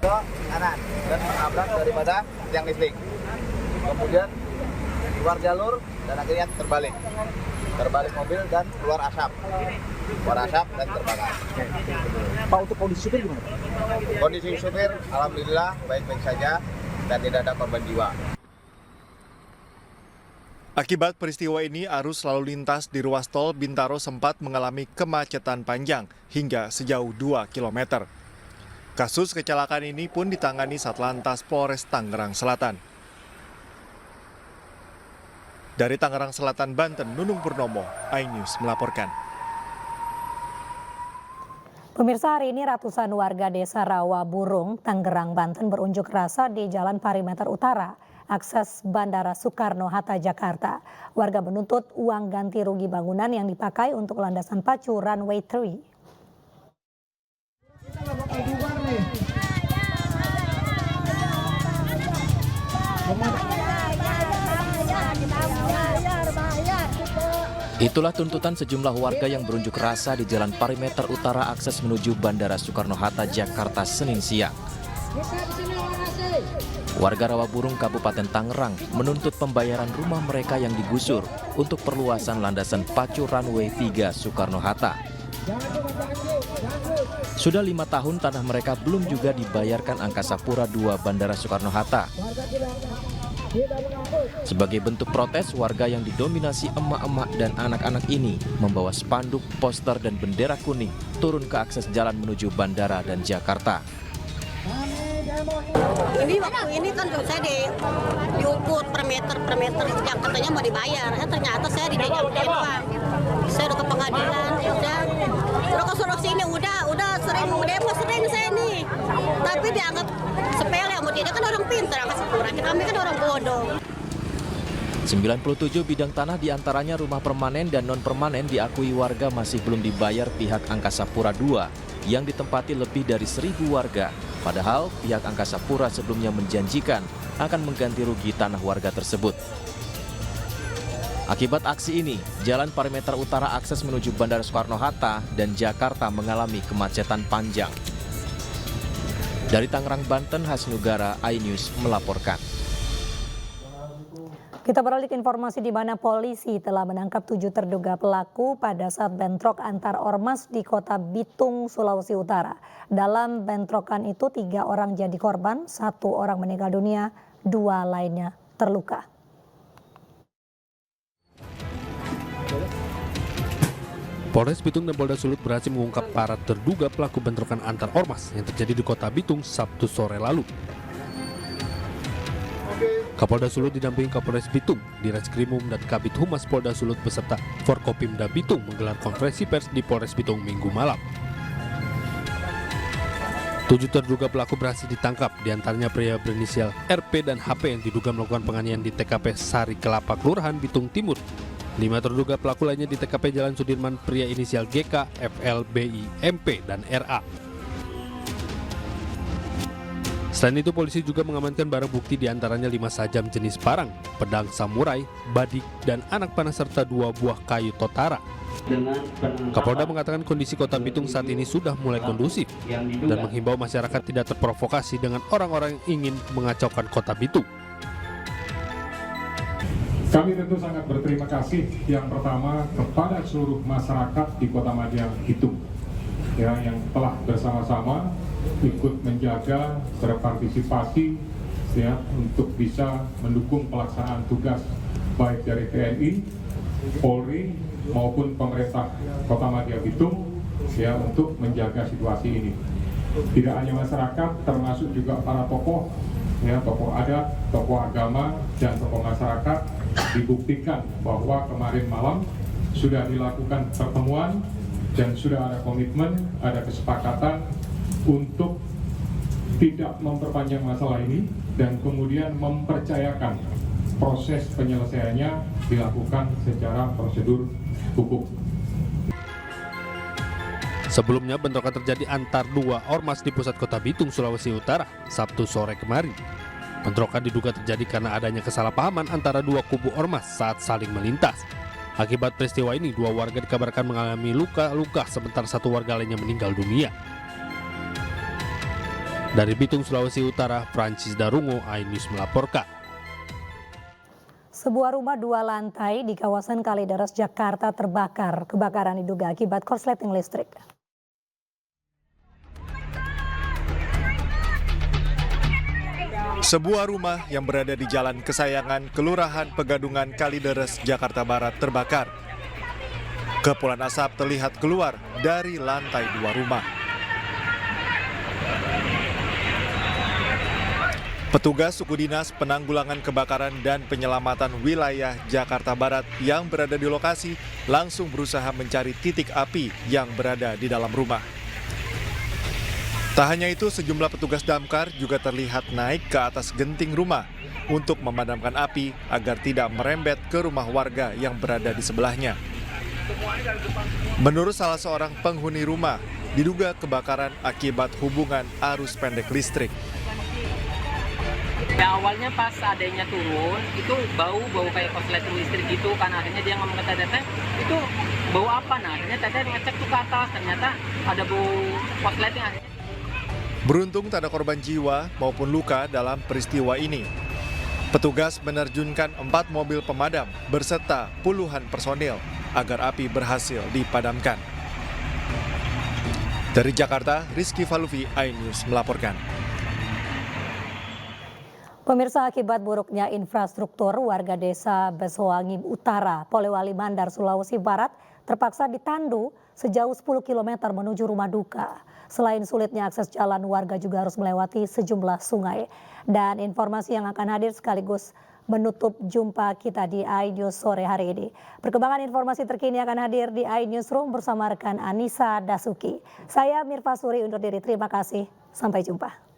Kanan dan menabrak daripada tiang listrik. Kemudian keluar jalur dan akhirnya terbalik mobil dan keluar asap dan terbakar.
Pak, untuk kondisi supir gimana?
Kondisi supir alhamdulillah baik-baik saja dan tidak ada korban jiwa.
Akibat peristiwa ini, arus lalu lintas di ruas tol Bintaro sempat mengalami kemacetan panjang hingga sejauh 2 km. Kasus kecelakaan ini pun ditangani Satlantas Polres Tangerang Selatan. Dari Tangerang Selatan, Banten, Nunung Purnomo, iNews melaporkan.
Pemirsa, hari ini ratusan warga desa Rawaburung, Tangerang, Banten berunjuk rasa di Jalan Perimeter Utara, akses Bandara Soekarno-Hatta, Jakarta. Warga menuntut uang ganti rugi bangunan yang dipakai untuk landasan pacu runway 3.
Itulah tuntutan sejumlah warga yang berunjuk rasa di Jalan Perimeter Utara akses menuju Bandara Soekarno-Hatta, Jakarta, Senin siang. Warga Rawaburung, Kabupaten Tangerang menuntut pembayaran rumah mereka yang digusur untuk perluasan landasan pacu runway 3 Soekarno-Hatta. Sudah 5 tahun tanah mereka belum juga dibayarkan Angkasa Pura II Bandara Soekarno-Hatta. Sebagai bentuk protes, warga yang didominasi emak-emak dan anak-anak ini membawa spanduk, poster, dan bendera kuning turun ke akses jalan menuju bandara dan Jakarta.
Ini waktu ini kan saya diukur per meter yang katanya mau dibayar. Ternyata saya dijajakin uang. Saya udah ke pengadilan, udah ke suruh sini, udah sering demo saya nih. Tapi dianggap sepele, mau tidak kan orang pintar, Angkasa Pura. Kami kan orang bodoh.
97 bidang tanah diantaranya rumah permanen dan non-permanen diakui warga masih belum dibayar pihak Angkasa Pura II yang ditempati lebih dari 1.000 warga. Padahal pihak Angkasa Pura sebelumnya menjanjikan akan mengganti rugi tanah warga tersebut. Akibat aksi ini, Jalan Perimeter Utara akses menuju Bandara Soekarno-Hatta dan Jakarta mengalami kemacetan panjang. Dari Tangerang, Banten, Hasnugara, iNews melaporkan.
Kita beralih ke informasi di mana polisi telah menangkap 7 terduga pelaku pada saat bentrok antar ormas di Kota Bitung, Sulawesi Utara. Dalam bentrokan itu 3 orang jadi korban, 1 orang meninggal dunia, 2 lainnya terluka.
Polres Bitung dan Polda Sulut berhasil mengungkap para terduga pelaku bentrokan antar ormas yang terjadi di Kota Bitung Sabtu sore lalu. Kapolda Sulut didampingi Kapolres Bitung, Direskrimum dan Kabid Humas Polda Sulut beserta Forkopimda Bitung menggelar konferensi pers di Polres Bitung Minggu malam. 7 terduga pelaku berhasil ditangkap, diantaranya pria berinisial RP dan HP yang diduga melakukan penganiayaan di TKP Sari Kelapa, Kelurahan Bitung Timur. 5 terduga pelaku lainnya di TKP Jalan Sudirman, pria inisial GK, FL, BI, MP, dan RA. Selain itu, polisi juga mengamankan barang bukti diantaranya 5 sajam jenis parang, pedang samurai, badik, dan anak panah serta 2 buah kayu totara. Kapolda mengatakan kondisi Kota Bitung saat ini sudah mulai kondusif dan menghimbau masyarakat tidak terprovokasi dengan orang-orang yang ingin mengacaukan Kota Bitung.
Kami tentu sangat berterima kasih yang pertama kepada seluruh masyarakat di Kota Madiang Bitung yang telah bersama-sama ikut menjaga, berpartisipasi untuk bisa mendukung pelaksanaan tugas baik dari TNI, Polri maupun pemerintah Kota Madiang Bitung untuk menjaga situasi ini. Tidak hanya masyarakat, termasuk juga para tokoh, tokoh adat, tokoh agama, dan tokoh masyarakat dibuktikan bahwa kemarin malam sudah dilakukan pertemuan dan sudah ada komitmen, ada kesepakatan untuk tidak memperpanjang masalah ini dan kemudian mempercayakan proses penyelesaiannya dilakukan secara prosedur hukum.
Sebelumnya bentrokan terjadi antar dua ormas di pusat kota Bitung, Sulawesi Utara, Sabtu sore kemarin. Bentrokan diduga terjadi karena adanya kesalahpahaman antara dua kubu ormas saat saling melintas. Akibat peristiwa ini, dua warga dikabarkan mengalami luka-luka sementara satu warga lainnya meninggal dunia. Dari Bitung, Sulawesi Utara, Francis Darungo, iNews melaporkan.
Sebuah rumah 2 lantai di kawasan Kalideres, Jakarta terbakar. Kebakaran diduga akibat korsleting listrik.
Sebuah rumah yang berada di Jalan Kesayangan, Kelurahan Pegadungan, Kalideres, Jakarta Barat terbakar. Kepulan asap terlihat keluar dari lantai 2 rumah. Petugas suku dinas penanggulangan kebakaran dan penyelamatan wilayah Jakarta Barat yang berada di lokasi langsung berusaha mencari titik api yang berada di dalam rumah. Tak hanya itu, sejumlah petugas damkar juga terlihat naik ke atas genting rumah untuk memadamkan api agar tidak merembet ke rumah warga yang berada di sebelahnya. Menurut salah seorang penghuni rumah, diduga kebakaran akibat hubungan arus pendek listrik.
Ya, awalnya pas adanya turun, itu bau kayak korsleting listrik gitu kan. Akhirnya dia ngomong ke teteh, itu bau apa? Nah, akhirnya teteh ngecek tuh ke atas, ternyata ada bau korsleting.
Beruntung tak ada korban jiwa maupun luka dalam peristiwa ini. Petugas menerjunkan 4 mobil pemadam berserta puluhan personil agar api berhasil dipadamkan. Dari Jakarta, Rizky Falufi, iNews melaporkan.
Pemirsa, akibat buruknya infrastruktur, warga desa Besowangi Utara, Polewali Mandar, Sulawesi Barat terpaksa ditandu sejauh 10 km menuju rumah duka. Selain sulitnya akses jalan, warga juga harus melewati sejumlah sungai. Dan informasi yang akan hadir sekaligus menutup jumpa kita di iNews sore hari ini. Perkembangan informasi terkini akan hadir di iNewsroom bersama rekan Anissa Dasuki. Saya Mirva Suri undur diri, terima kasih. Sampai jumpa.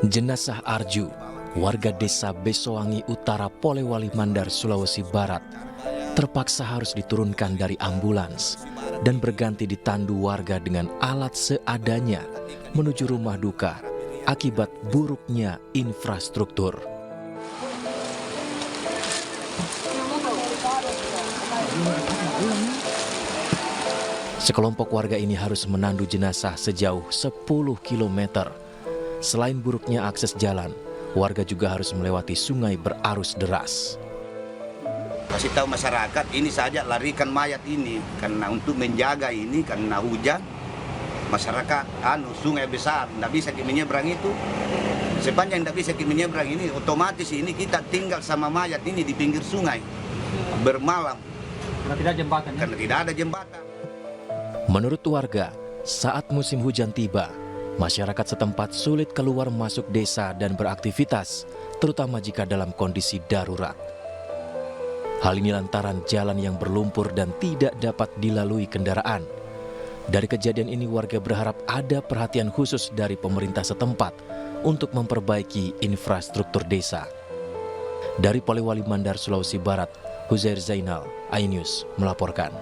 Jenazah Arju, warga desa Besowangi Utara, Polewali Mandar, Sulawesi Barat, terpaksa harus diturunkan dari ambulans dan berganti ditandu warga dengan alat seadanya menuju rumah duka akibat buruknya infrastruktur. Sekelompok warga ini harus menandu jenazah sejauh 10 km. Selain buruknya akses jalan, warga juga harus melewati sungai berarus deras.
Kasih tahu masyarakat ini saja larikan mayat ini karena untuk menjaga ini karena hujan masyarakat sungai besar tidak bisa menyeberang itu. Sepanjang tidak bisa menyeberang ini otomatis ini kita tinggal sama mayat ini di pinggir sungai bermalam karena tidak jembatan. Karena tidak ada jembatan.
Menurut warga, saat musim hujan tiba, masyarakat setempat sulit keluar masuk desa dan beraktivitas, terutama jika dalam kondisi darurat. Hal ini lantaran jalan yang berlumpur dan tidak dapat dilalui kendaraan. Dari kejadian ini warga berharap ada perhatian khusus dari pemerintah setempat untuk memperbaiki infrastruktur desa. Dari Polewali Mandar, Sulawesi Barat, Huzair Zainal, iNews melaporkan.